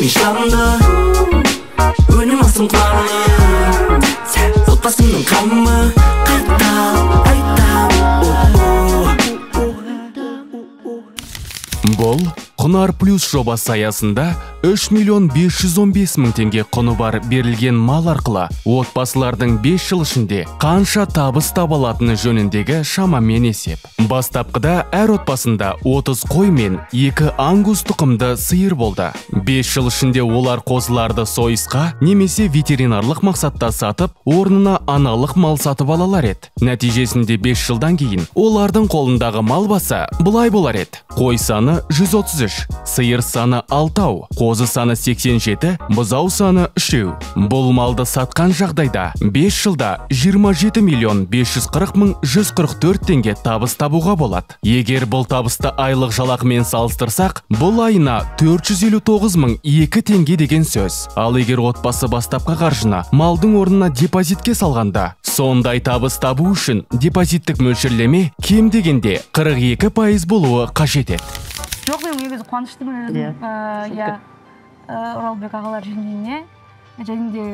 Өзіңмен жанды Өнім асым қуарлы Отбасымның қамы Айтам Бұл Құнар Плюс жобасы аясында 3 миллион 515 мың теңге құны бар берілген мал арқылы отбасылардың 5 жыл ішінде қанша табыс таба алатыны жөніндегі шамамен есеп. Бастапқыда әр отбасында 30 қой мен 2 ангус тұқымды сиыр болды. 5 жыл ішінде олар қозыларды сойысқа немесе ветеринарлық мақсатта сатып, орнына аналық мал сатып алалар еді. Нәтижесінде 5 жылдан кейін олардың қолындағы мал басы бұлай болар еді. Қой саны 133, сиыр саны 6, қозы саны 87, бұзау саны 3. Бұл малды сатқан жағдайда 5 жылда 27 миллион 540 мың 144 теңге табыс табуға болады. Егер бұл табысты айлық жалақымен салыстырсақ, бұл айына 459 мың 2 теңге деген сөз. Ал егер отбасы бастапқы қаржыны малдың орнына депозитке салғанда, сондай табыс табу үшін депозиттік мөлшерлеме кем дегенде 42% болуы қажет еді. Жоқ, мен негізі қуаныштымын өзім. Оралбек ағалар жеңгеніне, және де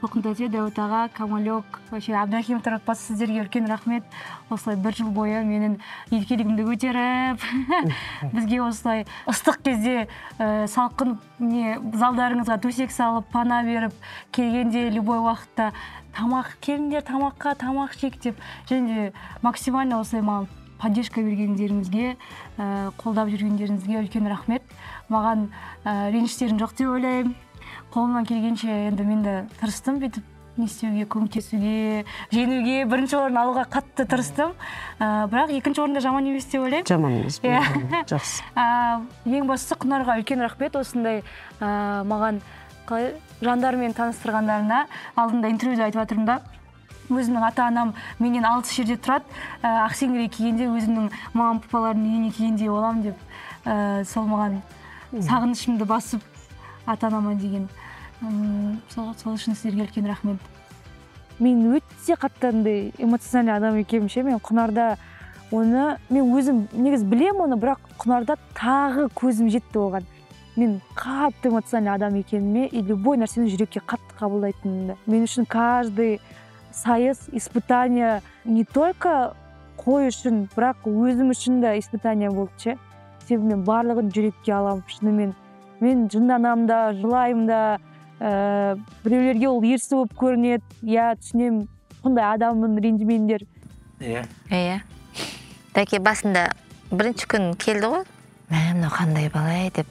Толқын тәте, Дәуіт аға, Камалек, Абдрахимовтар отбасы, сіздерге үлкен рахмет. Осылай 1 жыл бойы менің еркелігімді көтеріп, бізге осылай ыстық кезде салқын залдарыңызға төсек салып, пана беріп, келгенде любой уақытта тамақ келіңдер, тамаққа тамақ жек деп, және де максимально осылай маған поддержка бергендеріңізге, қолдап жүргендеріңізге үлкен рахмет. Маған реніштерім жоқ деп ойлаймын. Қолымнан келгенше енді мен де тырыстым, бүйтіп не істеуге, көмектесуге, жеңуге, бірінші орын алуға қатты тырыстым. Бірақ екінші орында жаман емес деп ойлаймын. Жаман емес. Жақсы. Ең бастысы Құнарға үлкен рахмет, осындай маған жандармен таныстырғандарына. Алдында интервьюда айтып жатырмын да, өзімнің ата-анам менен 6 жерде тұрады, Ақсеңгірге келгенде өзімнің мамам папалардың үйіне келгендей боламын деп, сол маған сағынышымды басып ата-анама деген. Сол үшін сіздерге үлкен рахмет. Мен өте қатты эмоциональный адам екенмін. Мен Құнарда оны, мен өзім негіз білем оны, бірақ Құнарда тағы көзім жетті оған. Мен қатты эмоциональный адам екеніме, и любой нәрсені жүрекке қатты қабылдайтынымды. Мен үшін каждый сайыс, испытание не только қой үшін, бірақ өзім үшін де испытание болды ше. Себебі мен барлығын жүрекке аламын, шынымен. Мен жынданам да, жылайым да, біреулерге ол ерсі болып көрінеді. Я түсінем, сондай адамын ренжімеңдер. Иә. Тәке басында бірінші күн келді ғой. Мына қандай бала деп.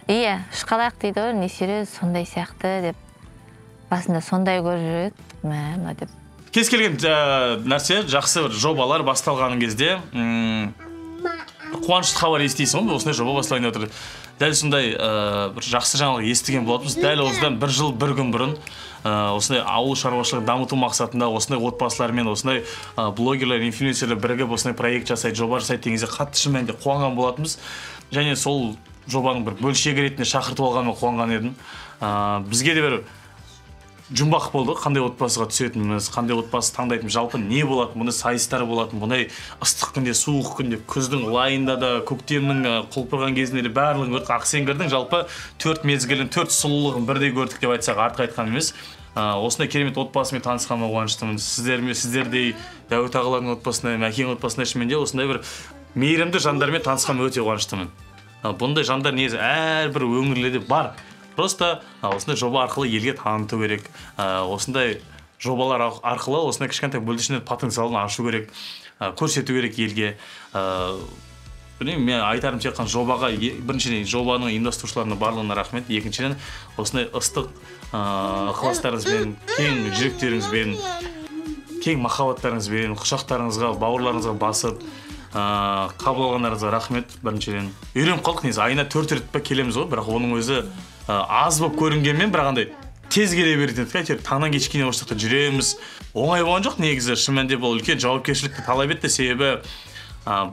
Иә, шқалақ дейді ғой, не серьез, сондай сияқты деп. Басында сондай көріп жүреді, деп. Кез келген нәрсе, жақсы жобалар басталған кезде қуанышты хабар естисің ғой, осындай жоба басталайын деп отыр. Дәл сондай бір жақсы жаңалық естіген болатынбыз. Дәл осыдан 1 жыл 1 күн бұрын осындай ауыл шаруашылығын дамыту мақсатында осындай отбасылармен, осындай блогерлер, инфлюенсерлер бірігіп осындай проект жасайды, жоба жасайды дегенде қатты шын мәнінде қуанған болатынбыз. Және сол жобаның бір бөлшегі ретінде шақыртып алғаныма қуанған едім. Бізге де бір жұмбақ болды, қандай отбасыға түсетініміз, қандай отбасы таңдайтын, жалпы не болады, мұны сайыстары болатын, мұндай ыстық күнде, суық күнде, күздің лайында да, көктемнің құлпырған кезінде де барлығын көрдік. Ақсеңгірдің жалпы 4 мезгілін, 4 сұлулығын бірдей көрдік деп айтсақ артық айтқан емес. Осындай керемет отбасымен танысқаныма қуаныштымын. Сіздердей Дәуіт ағалардың отбасында, Мәкең отбасында шынымен де осындай бір мейірімді жандармен танысқаныма өте қуаныштымын. Бұндай жандар негізі әрбір өңірлерде бар. Просто осындай жоба арқылы елге таныту керек. Осындай жобалар арқылы осындай кішкентай бүлдіршіндер потенциалын ашу керек, көрсету керек елге. Мен айтарым тек қана жобаға, біріншіден жобаның ұйымдастырушыларына барлығына рахмет. Екіншіден осындай ыстық ықыластарыңызбен, кең жүректеріңізбен, кең махаббаттарыңызбен, құшақтарыңызға, бауырларыңызға басып қабыл алғандарыңызға рахмет. Біріншіден үйреніп қалдық, негізі айына 4 рет келеміз ғой, бірақ оның өзі аз болып көрінгенмен бірақ андай тез келе беретін еді. Әйтеуір таңнан кешкене осы жақта жүреміз. Оңай болған жоқ негізі. Шын мәнінде бұл үлкен жауапкершілікті талап етті. Себебі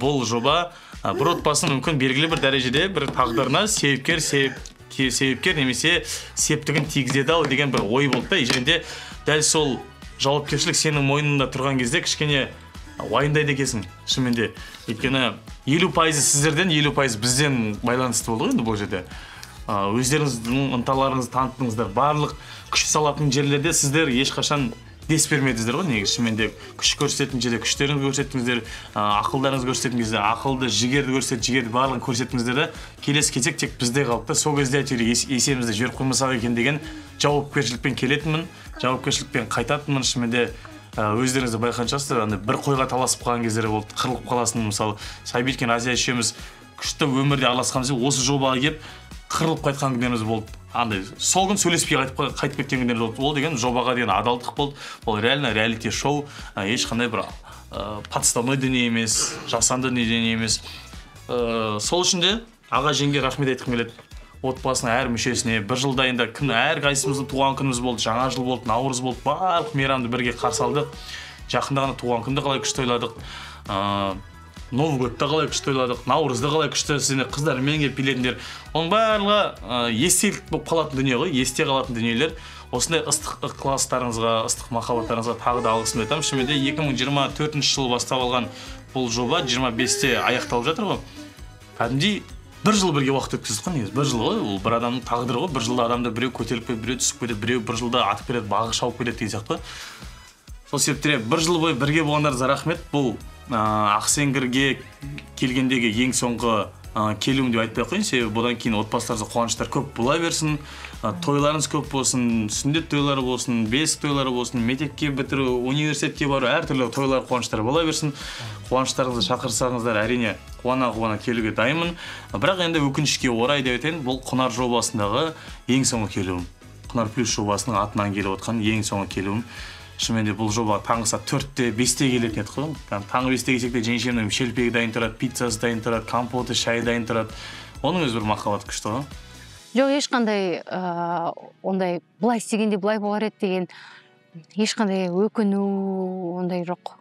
бұл жоба бір отбасының мүмкін белгілі бір дәрежеде бір тағдырына себепкер немесе септігін тигізеді-ау деген бір ой болды да. Және дәл сол жауапкершілік сенің мойныңда тұрған кезде кішкене уайымдайды екенсің шынымен де. Өйткені 50% сіздерден, 50% бізден байланысты болды ғой енді бұл жерде. Өздеріңіздің ынталарыңызды таныттыңыздар. Барлық күш салатын жерлерде сіздер ешқашан дес бермедіңіздер ғой, негізі шынымен де күш көрсететін жерде күштеріңізді көрсеттіңіздер, ақылдарыңызды көрсететін кезде ақылды, жігерді жігерді барлығын көрсеттіңіздер де, келесі кетсек тек бізде қалды да, сол кезде әйтеуір есемізді жіберіп қоймасақ екен деген жауапкершілікпен келетінмін, жауапкершілікпен қайтатынмын. Шынымен де өздеріңізді байқаған шығарсыздар, андай бір қойға таласып қалған кездері болды, қырылып қаласың. Мысалы, Сайбеткен Азия үшеуміз күшті өмірде араласқанымыз осы жобаға келіп қырылып қайтқан күндеріміз болды. Андай сол күн сөйлеспей қайтып кеткен күндеріміз болды. Ол деген жобаға деген адалдық болды. Ол реально реалити шоу, ешқандай бір подставной дүние емес, жасанды дүние емес. Сол үшін де аға жеңге рахмет айтқым келеді. Отбасының әр мүшесіне бір жылда енді әр қайсымыздың туған күніміз болды, жаңа жыл болды, наурыз болды, барлық мейрамды бірге қарсы алдық. Жақында ғана туған күнді қалай күшті ойладық, Новый годты қалай күшті ойладық, наурызды қалай күшті, сіздер қыздармен келіп билетіңдер. Оның барлығы естелік болып қалатын дүние ғой, есте қалатын дүниелер. Осындай ыстық ықыластарыңызға, ыстық махаббаттарыңызға тағы да алғысымды айтамын. Шынымен де 2024 жылы бастап алған бұл жоба 25-те аяқталып жатыр ғой. Кәдімгідей бір жыл бірге уақыт өткіздік қой, негізі. Бір жыл ғой, ол бір адамның тағдыры ғой. Бір жылда адамды біреу көтеріліп кетеді, біреу түсіп кетеді, біреу бір жылда атып кетеді, бағы шауып кетеді деген сияқты. Сол себептен бір жыл бойы бірге болғандарыңызға рахмет. Бұл Ақсеңгірге келгендегі ең соңғы келуім деп айтпай ақ қояйын, себебі бұдан кейін отбасыларыңызға қуаныштар көп бола берсін, тойларыңыз көп болсын, сүндет тойлары болсын, бесік тойлары болсын, мектепке бітіру, университетке бару, әртүрлі тойлар, қуаныштар бола берсін. Қуаныштарыңызды шақырсаңыздар, әрине қуана-қуана келуге дайынмын. Бірақ енді өкінішке орай деп айтайын, бұл Құнар жобасындағы ең соңғы келуім. Құнар плюс жобасының атынан келіп отқан ең соңғы келуім. Шынымен де бұл жоба таңғы сағат 4-те 5-те келетін еді ғой. Таңғы 5-те келсек те жеңешемнің шелпегі дайын тұрады, пиццасы дайын тұрады, компоты, шайы дайын тұрады. Оның өзі бір махаббат күшті ғой. Жоқ, ешқандай ондай былай істегенде былай болар еді деген ешқандай өкіну ондай жоқ.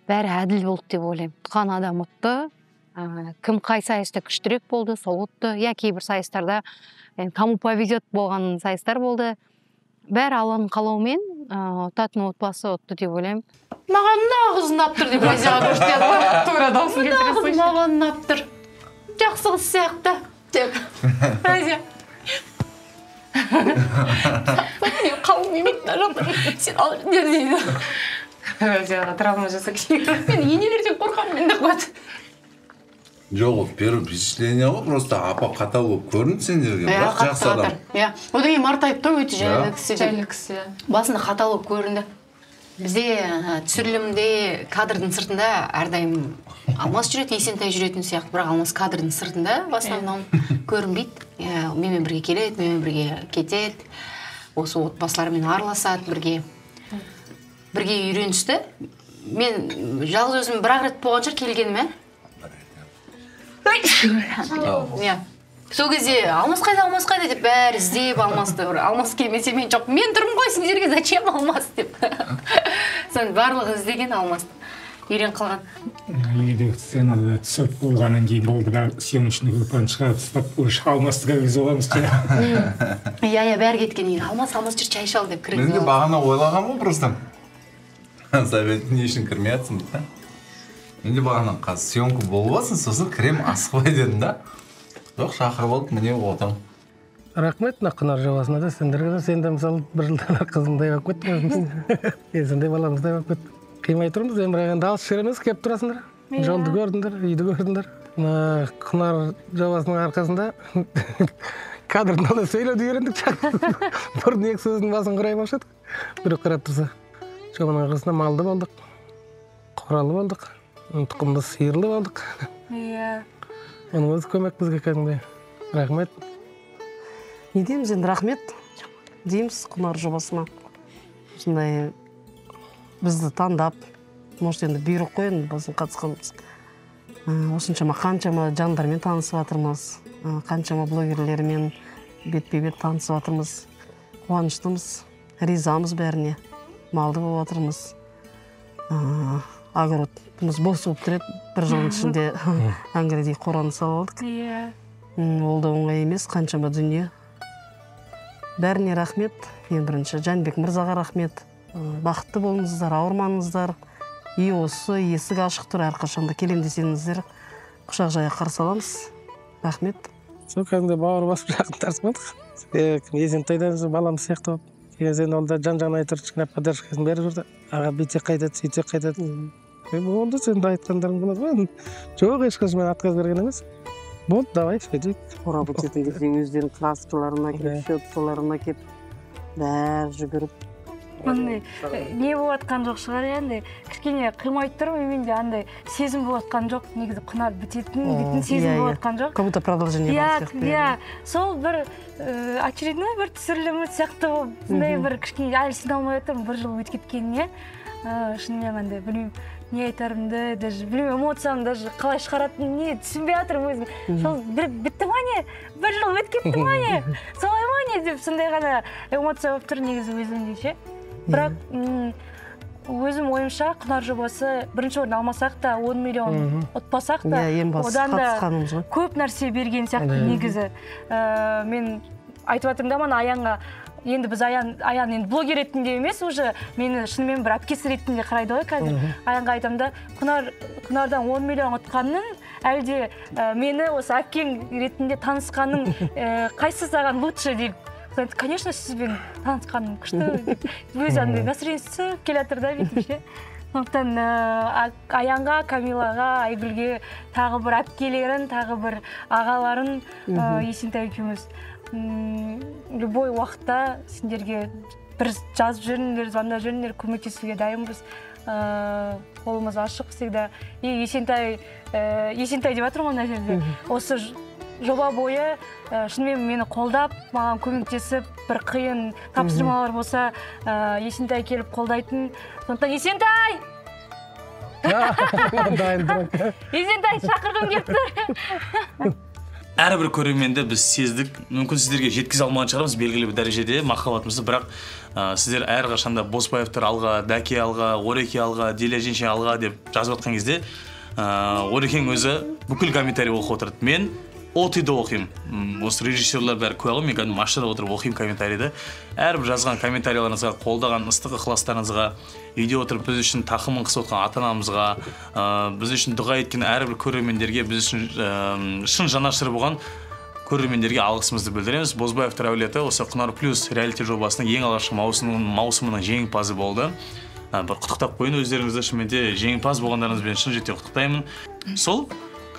Бәрі әділ болды деп ойлаймын. Қан адам ұтты. Кім қай сайыста күштірек болды, сол ұтты. Я кейбір сайыстарда кому повезет болған сайыстар болды. Бәрі Алланың қалауымен ұтатын отбасы ұтты деп ойлаймын. Маған нағыз ұнап тұр деп Азияға көрсетеді ғой. Тура дауысын келтіресің. Маған ұнап тұр. Жақсы қыз сияқты. Деп. Азия. Мен қалың еметтен жатыр. Сен алып жер дейді. Азияға травма жасап кейін. Мен енелерден қорқамын, мен де қуат. Жоқ, первое впечатление ғой, просто апа қатал болып көрінді сендерге, бірақ жақсы адам. Одан кейін Марат айтты ғой, өте жайлы кісі. Басында қатал болып көрінді. Бізде түсірілімде кадрдың сыртында әрдайым Алмас жүреді, Есентай жүретін сияқты, бірақ Алмас кадрдың сыртында в основном көрінбейді. Менімен бірге келеді, менімен бірге кетеді. Осы отбасылармен араласады, бірге үйреністі. Мен жалғыз өзім бір-ақ рет болған шығар келгеніме. Сол кезде Алмас қайда деп бәрі іздеп Алмасты. Алмас келмесе мен жоқ, мен тұрмын ғой, сендерге зачем Алмас деп. Сон барлығы іздеген Алмасты. Үйрен қалған. Үйде сценада түсіп болғаннан кейін болды да съемочный группаны шығарып тастап, уже Алмасты кіргізіп аламыз ғой. Бәрі кеткен кейін Алмас жүр чай шал деп кіргізіп. Мен де бағана ойлаған ғой просто. Совет не үшін кірмей жатсың дейді. Енді бағана қазір съемка болып алсын, сосын крем асықпай дедім да. Жоқ, шақырып алып, міне отам. Рахмет, Құнар жобасына да, сендерге де, сен де мысалы бір жылдан қызымдай болып кеттің. Сендей баламыздай болып кеттің. Қимай тұрмыз, бірақ енді алыс жүреміз, келіп тұрасыңдар. Жолды көрдіңдер, үйді көрдіңдер. Құнар жобасының арқасында кадрдың алда сөйлеуді үйрендік. Бұрын екі сөздің басын құрай башадық. Біреу қарап тұрса, жобаның арқасында малды болдық, қоралы болдық, тұқымды сиырлы болдық. Оның өзі көмек бізге кәдімгідей. Рахмет. Не дейміз енді, рахмет дейміз Құнар жобасына. Осындай бізді таңдап, может енді бұйрық қой енді біздің қатысқанымыз. Осыншама қаншама жандармен танысып жатырмыз, қаншама блогерлермен бетпе-бет танысып жатырмыз. Қуаныштымыз, ризамыз бәріне. Малды болып жатырмыз. Огородымыз бос болып тұреді, бір жылдың ішінде әңгіредей қораны салып алдық. Ол да оңай емес, қаншама дүние. Бәріне рахмет. Ең бірінші Жәнбек мырзаға рахмет. Бақытты болыңыздар, ауырмаңыздар. үй осы, есік ашық тұр, әрқашанда келем десеңіздер, құшақ жая қарсы аламыз. Рахмет. Сол кәдімгі бауыр басып жақын тарсымадық. Есентайдан баламыз сияқты болып. Сен ол да жан-жағына айтыр, кішкене поддержкасын беріп жүрді. Аға бүйтсек қайтады, сөйтсек қайтады. Болды, сен де айтқандарың болады ма? Жоқ, ешқашан мен отказ берген емес. Болды, давай, сөйтейік. Работать ететін кезде өздерінің краскаларына келіп, щеткаларына келіп, бәрі жүгіріп. Андай не болатқан жоқ шығар енді, кішкене қимай тұрмын, менде андай сезім болатқан жоқ, негізі құнар бітетін сезім болатқан жоқ. Как будто продолжение бар сияқты. Иә, сол бір очередной бір түсірілімі сияқты болып, сондай бір кішкене әлі сене алмай отырмын, бір жыл өтіп кеткеніне. Шынымен андай білмеймін, не айтарымды, даже білмеймін, эмоциямды даже қалай шығаратынымды не түсінбей жатырмын өзім. Сол бітті ма не? Бір жыл өтіп кетті ма не? Солай ма не деп сондай ғана эмоция болып тұр негізі өзімде ше. Бірақ өзім ойымша Құнар жобасы бірінші орын алмасақ та 10 миллион ұтпасақ та одан да көп нәрсе берген сияқты негізі. Мен айтып жатырмын да мана Аянға, енді біз Аян енді блогер ретінде емес, уже мені шынымен бір әпкесі ретінде қарайды ғой қазір. Аянға айтамын да, Құнардан 10 миллион ұтқанның, әлде мені осы әпкең ретінде танысқанның қайсы саған лучше деп. Конечно, сізбен танысқаным күшті деп, өзі андай настроениесі келе жатыр да бүйтіп. Сондықтан Аянға, Камилаға, Айгүлге тағы бір әпкелерін, тағы бір ағаларын Есентай екеуміз любой уақытта сендерге бір жазып жүріңдер, звондап жүріңдер, көмектесуге дайынбыз. Қолымыз ашық всегда. Есентай деп жатырмын мына жерде. Осы жоба бойы шынымен мені қолдап, маған көмектесіп, бір қиын тапсырмалар болса, Есентай келіп қолдайтын. Сондықтан Есентай! Есентай шақырғым келіп тұр. Әрбір көрерменді біз сездік. Мүмкін сіздерге жеткізе алмаған шығармыз белгілі бір дәрежеде махаббатымызды, бірақ сіздер әрқашанда Босбаевтар алға, Дәке алға, Ореке алға, Диля Женше алға деп жазып отқан кезде, Орекең өзі бүкіл комментарий оқып отырды. Мен отыйды оқимын. Осы режиссерлар бәрі куә ғой, мен кәдімгі машинада отырып оқимын комментарийді. Әрбір жазған комментарийларыңызға, қолдаған ыстық ықыластарыңызға, үйде отырып біз үшін тақымын қысып отқан ата-анамызға, біз үшін дұға еткен әрбір көрермендерге, біз үшін шын жанашыр болған көрермендерге алғысымызды білдіреміз. Бозбаевтар әулеті осы Құнар плюс реалити жобасының ең алғашқы маусымының жеңімпазы болды. Бір құттықтап қойын өздеріңізді, шынымен жеңімпаз болғандарыңызбен шын жете құттықтаймын. Сол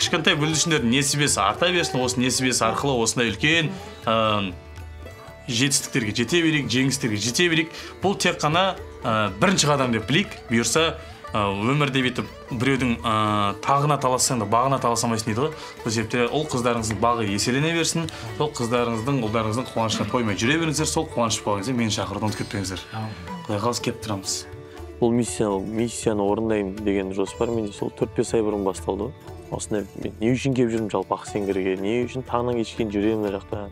кішкентай бүлдіршіндердің несібесі арта берсін, осы несібесі арқылы осындай үлкен жетістіктерге жете берейік, жеңістерге жете берейік. Бұл тек қана бірінші қадам деп білейік. Бұйырса өмірде бүйтіп біреудің тағына талассаң да бағына таласамайсың дейді ғой. Бұл себепте ұл қыздарыңыздың бағы еселене берсін. Сол қыздарыңыздың, ұлдарыңыздың қуанышына тоймай жүре беріңіздер. Сол қуаныш болғаныңызда мені шақыруды ұмытып кетпеңіздер. Құдай қаласа келіп тұрамыз. Бұл миссияны орындаймын деген жоспар менде сол 4-5 ай бұрын басталды. Осындай мен не үшін келіп жүрмін жалпы Ақсеңгірге, не үшін таңнан кешкен жүремін мына жақта.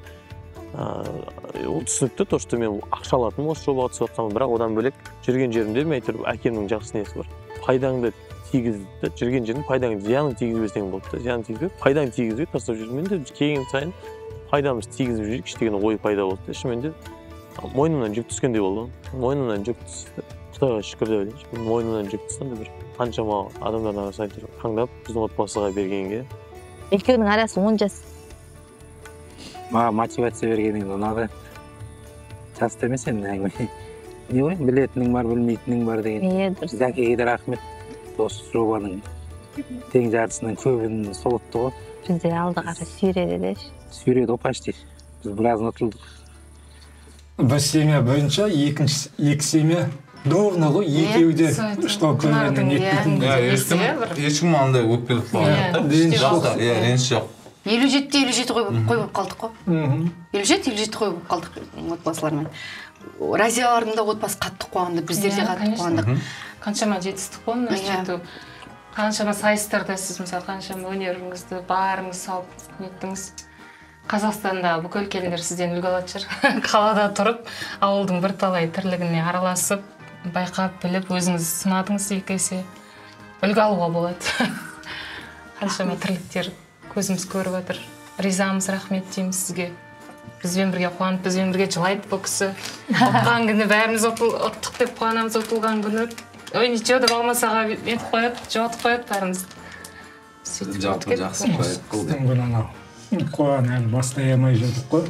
Ол түсінікті, то, что мен ақша алатынмын осы жобаға түсіп жатқанмын, бірақ одан бөлек жүрген жерімде мен айтып әкемнің жақсы несі бар. Пайдаңды тигізді, жүрген жердің пайдаңды зиянын тигізбесең болды. Зиянын тигізбей, пайдаңды тигізбей тастап жүрмін. Мен де келген сайын пайдамыз тигізіп жүрейік деген ой пайда болды. Шынымен де мойнымнан жүк түскендей болды. Мойнымнан жүк түсті. Құдайға шүкір деп ойлаймын. Мойнымнан жүк түстім де бір қаншама адамдардың арасына айтып таңдап біздің отбасыға бергенге. Екеуінің арасы 10 жас. Маған мотивация бергенің ұнады. Жасты емес енді әңгіме. Не ғой, білетінің бар, білмейтінің бар деген. Зәкеге де рахмет. Осы жобаның тең жартысының көбін солытты ғой. Бізде алды қара сүйреді де. Сүйреді ғой почти. Біз біраз ұтылдық. Бір семья бойынша екі семья Doğru ғой, екеуі де что көргеннен еттің. Ешкім андай өкпелік болған. Реніш жоқ. 57 қой болып қалдық қой. 57 қой болып қалдық отбасылармен. Разиялардың да отбасы қатты қуанды, біздер де қатты қуандық. Қаншама жетістік қой, жету. Қаншама сайыстарда сіз мысалы қаншама өнеріңізді, барыңыз салып неттіңіз. Қазақстанда бүкіл келіндер сізден үлгі алады шығар. Қалада тұрып, ауылдың бірталай тірлігіне араласып, байқап, біліп, өзіңіз сынадыңыз екі есе. Үлгі алуға болады. Қаншама тірліктер көзіміз көріп отыр. Ризамыз, рахмет дейміз сізге. Бізбен бірге қуанып, бізбен бірге жылайды бұл кісі. Ұтқан күні бәріміз ұттық деп қуанамыз ұтылған күні. ой ничего деп алмасаға нетіп қояды, жоғалтып қояды бәрімізді. Жалпы жақсы қылды. Қоған әлі бастай алмай жүрдік қой.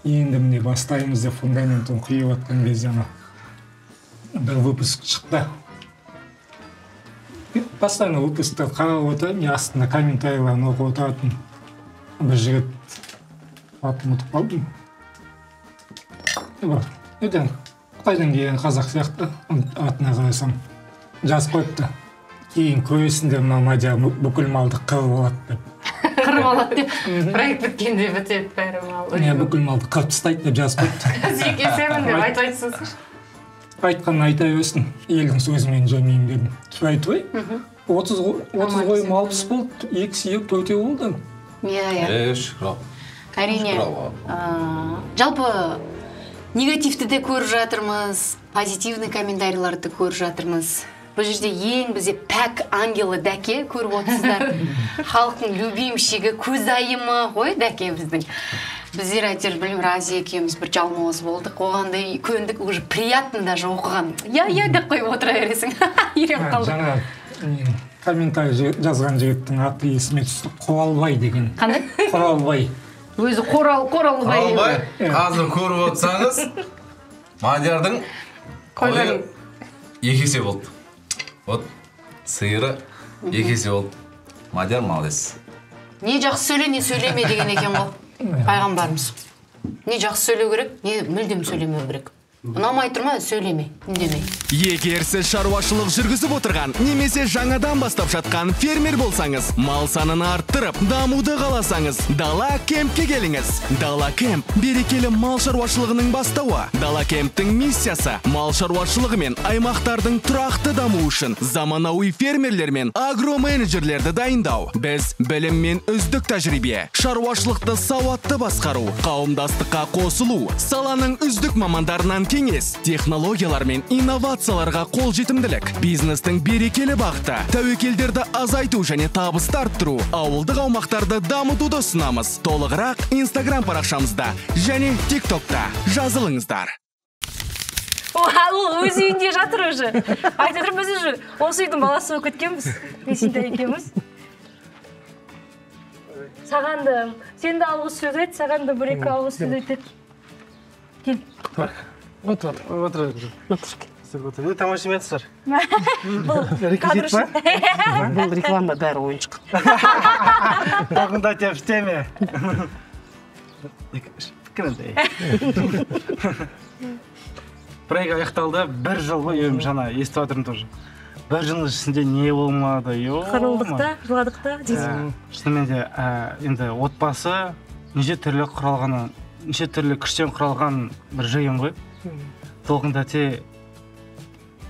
Енді міне бастаймыз деп фундаментін құйып атқан кезде бір выпуск шықты. Постоянно выпусқты қарап отырып, астында комментарийларын оқып отыратын бір жігіт атын ұмытып қалдым. Өтен Қытайдан келген қазақ сияқты атына қарасам жазып қойыпты. Кейін көресіңдер мына Мадияр бүкіл малды қырып алады деп. Қырып алады деп, проект біткенде бітеді бәрі мал. Бүкіл малды қырып тастайды деп жазып қойыпты. Зекесемін деп айтып айтсынсыз. Айтқанын айта берсін, елдің сөзімен жүрмеймін дедім. Айтпай, 30 қой мал піс болды, 2 сиыр 4 болды. Иә. Шүкір. Әрине, жалпы негативті де көріп жатырмыз, позитивный комментарийларды көріп жатырмыз. Бұл жерде ең бізде пәк ангелы Дәке көріп отырсыздар. Халықтың любимшігі, көзайымы ғой Дәке біздің. Біздер әйтер білім Разия екеуміз бір жалмауыз болдық. Оғандай көндік, уже приятно даже оқыған. Я деп қойып отыра бересің. Үйреніп қалдық. Жаңа комментарий жазған жігіттің аты есіме түсті. Қоралбай деген. Қандай? Қоралбай. Өзі Қоралбай. Қазір көріп отырсаңыз, Мадиярдың қойы 2 есе болды. Вот, сиыры 2 есе болды. Мадияр молодец. Не жақсы сөйле, не сөйлеме деген екен ғой. Пайғамбарымыз. Не жақсы сөйлеу керек, не мүлдем сөйлемеу керек. Ұнамай тұрма, сөйлеме, үндеме. Егер сіз шаруашылық жүргізіп отырған, немесе жаңадан бастап жатқан фермер болсаңыз, мал санын арттырып, дамуды қаласаңыз, Дала кемпке келіңіз. Дала кемп берекелі мал шаруашылығының бастауы. Дала кемптің миссиясы мал шаруашылығы мен аймақтардың тұрақты даму үшін заманауи фермерлер мен агроменеджерлерді дайындау. Біз білім мен үздік тәжірибе, шаруашылықты сауатты басқару, қауымдастыққа қосылу, саланың үздік мамандарынан кеңес, технологиялар мен инновацияларға қолжетімділік, бизнестің берекелі бағыты, тәуекелдерді азайту және табысты арттыру, ауылдық аумақтарды дамытуды ұсынамыз. Толығырақ Instagram парақшамызда және TikTokта жазылыңыздар. Ол өз үйінде жатыр уже. Айтып біз уже осы үйдің баласы болып кеткенбіз. Есентай екеуміз. Саған да сен де алғыс сөз айт, саған да 1-2 алғыс сөз айтады. Кел. Отыр. Тамаша емессіздер. Бұл кадр үшін. Бұл реклама бәрі ойыншық. Тағында тепштеме. Проект аяқталды, 1 жыл ғой, жаңа естіп отырмын тоже. 1 жылдың ішінде не болмады, Қырылдықта, жыладықта дейсің. Шынымен де, енді отбасы неше түрлі күштен құралған бір жиын ғой. Толқын тәте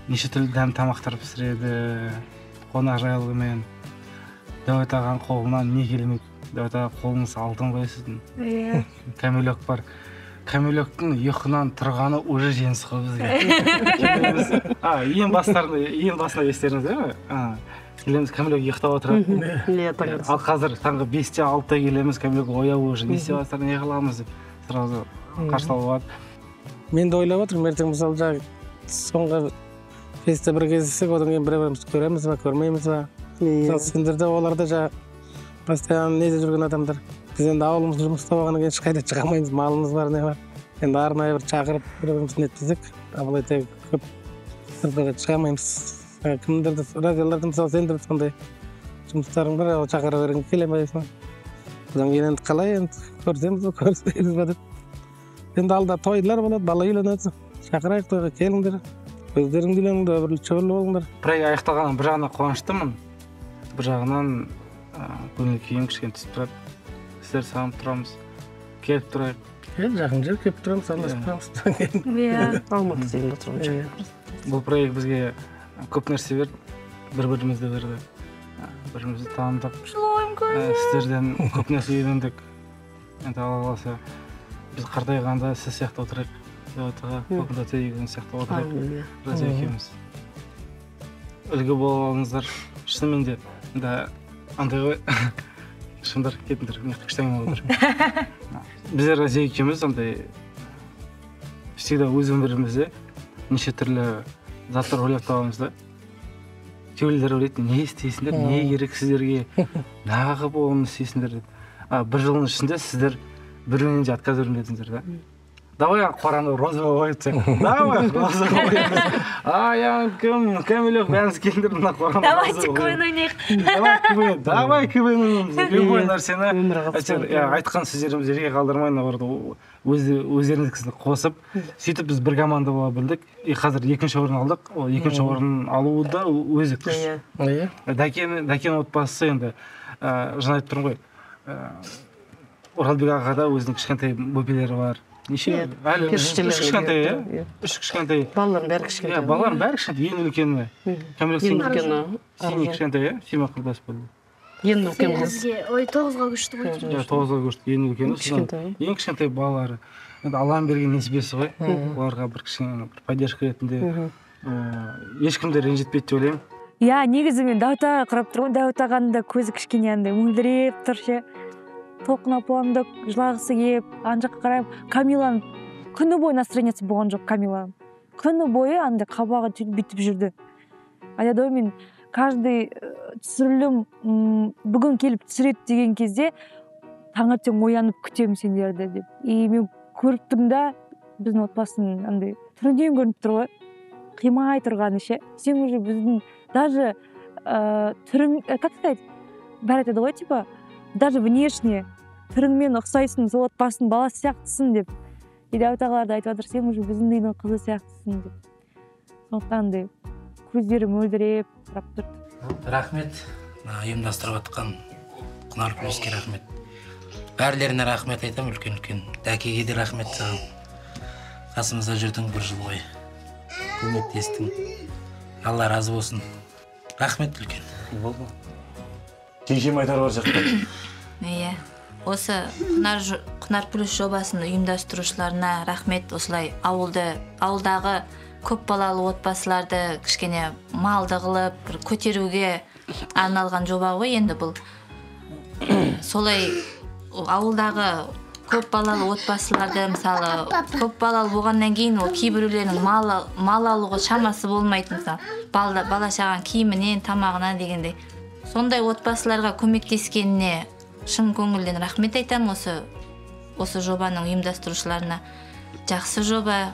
неше түрлі дәм тамақтар пісіреді, қонақжайлығымен. Дәует ағаның қолынан не келмейді. Дәует аға қолыңыз алтын ғой сіздің. Камелек бар. Камелектің ұйқынан тұрғаны уже жеңіс қой бізге. Ең басында естеріңіз де ме? Келеміз, Камелек ұйықтап отырады. Ал қазір таңғы 5-те 6-та келеміз, Камелек ояу уже. Не істеп жатыр, не қыламыз деп сразу қарсылап алады. Мен де ойлап отырмын, ертең мысалы жаңағы соңғы фесте бір кездесек, одан кейін бір-бірімізді көреміз ба, көрмейміз ба? Сендер де оларда жаңағы постоянно неде жүрген адамдар. Біз енді ауылымыз жұмыста болғаннан кейін ешқайда шыға алмаймыз, малымыз бар, не бар. Енді арнайы бір шақырып бір-бірімізді нетпесек, абылай көп сыртқа шыға алмаймыз. Кімдерді, радиоларда мысалы сендер сондай жұмыстарың бар, шақыра берген келе алмайсың. Одан кейін енді қалай енді көрсеміз ба, көріспейміз ба деп. Енді алда тойлар болады, бала үйленеді. Шақырайық тойға келіңдер. Өздеріңді үйлеңдер, бір шөрлі болыңдар. Проект аяқталғаннан бір жағынан қуаныштымын. Бір жағынан көңіл күйім кішкене түсіп тұрады. Сіздер сағынып тұрамыз. Келіп тұрайық. Жақын жер келіп тұрамыз, араласып тұрамыз. Алматы дейін отырамыз. Бұл проект бізге көп нәрсе берді. Бір-бірімізді берді. Бірімізді танымдық. Сіздерден көп нәрсе үйрендік. Енді Алла қаласа біз қартайғанда сіз сияқты отырайық. Дәуетаға, көкінді тегін сияқты отырайық. Разия екеуміз. Үлгі болыңыздар. Шынымен де, андай ғой, шындар кетіңдер, неқті күштәңі болыңдар. Біздер Разия екеуміз, всегда өз өмірімізде неше түрлі заттар ойлап табамыз да. Кейбіреулер ойлайды, не істейсіңдер, не керек сіздерге, нағып оны істейсіңдер деп. Бір жылдың ішінде сіздер бір-бірінен де отказ бермей дедіңіздер да. Давай қораны розовый қойып, давай розовый қойып. Я Камилек, бәріңіз келдіңдер мына қораны. Давайте КВН ойнайық. Давай КВН ойнаймыз. Любой нәрсені айтқан сөздерімізді жерге қалдырмай, наоборот, өздеріңізді қосып, сөйтіп біз бір команда бола білдік. Қазір екінші орын алдық. Ол екінші орын алуы да өзі күш. Дәкен отбасы енді жаңа айтып тұрмын ғой. Оралбек аға да өзінің кішкентай бөпелері бар. Неше? Әлі үш кішкентай, иә? Үш кішкентай. Балалардың бәрі кішкентай. Балалардың бәрі кішкентай. Ең үлкені. Камилек сен кішкентай, иә? Сима құрдас болды. Ең үлкен қыз. Ой, 9-ға көшті ғой. 9-ға көшті. Ең үлкені. Ең кішкентай балалары. Енді Алланың берген несібесі ғой. Оларға бір кішкене поддержка ретінде ешкімді ренжітпейді деп ойлаймын. Иә, негізі мен Дәуіт аға қарап тұрмын. Дәуіт ағаның да көзі кішкене андай мөлдіреп тұр ше. Толқын апамды жылағысы келіп, ана жаққа қараймын. Камиланың күні бойы настроениесі болған жоқ Камиланың. Күні бойы андай қабағы бүйтіп жүрді. Айтады ғой, мен каждый түсірілім бүгін келіп түсіреді деген кезде таңертең оянып күтемін сендерді деп. И мен көріп тұрмын да, біздің отбасының андай түрінен көрініп тұр ғой. Қимай тұрғаны ше. Сен уже біздің даже түрің, как сказать, бәрі айтады ғой, типа, даже внешне түріңмен ұқсайсың, сол отбасының баласы сияқтысың деп. Дәуіт ағалар да айтып жатыр, сен уже біздің үйдің қызы сияқтысың деп. Сондықтан да көздері мөлдіреп тұрап тұрды. Рахмет, ұйымдастырып жатқан Құнар Плюске рахмет. Бәрілеріне рахмет айтам, үлкен-үлкен. Дәкеге де рахмет саған. Қасымызда жүрдің бір жыл бойы. Көмектестің. Алла разы болсын. Рахмет үлкен. Болды. Кешем айтар бар жақта. Иә. Осы Құнар Плюс жобасын ұйымдастырушыларына рахмет. Осылай ауылдағы көп балалы отбасыларды кішкене малды қылып, көтеруге арналған жоба ғой енді бұл. Солай ауылдағы көп балалы отбасыларды, мысалы, көп балалы болғаннан кейін ол кейбіреулерінің мал алуға шамасы болмайтын, мысалы, бала шаған киімінен, тамағынан дегендей. Сондай отбасыларға көмектескеніне шын көңілден рахмет айтам осы жобаның ұйымдастырушыларына. Жақсы жоба,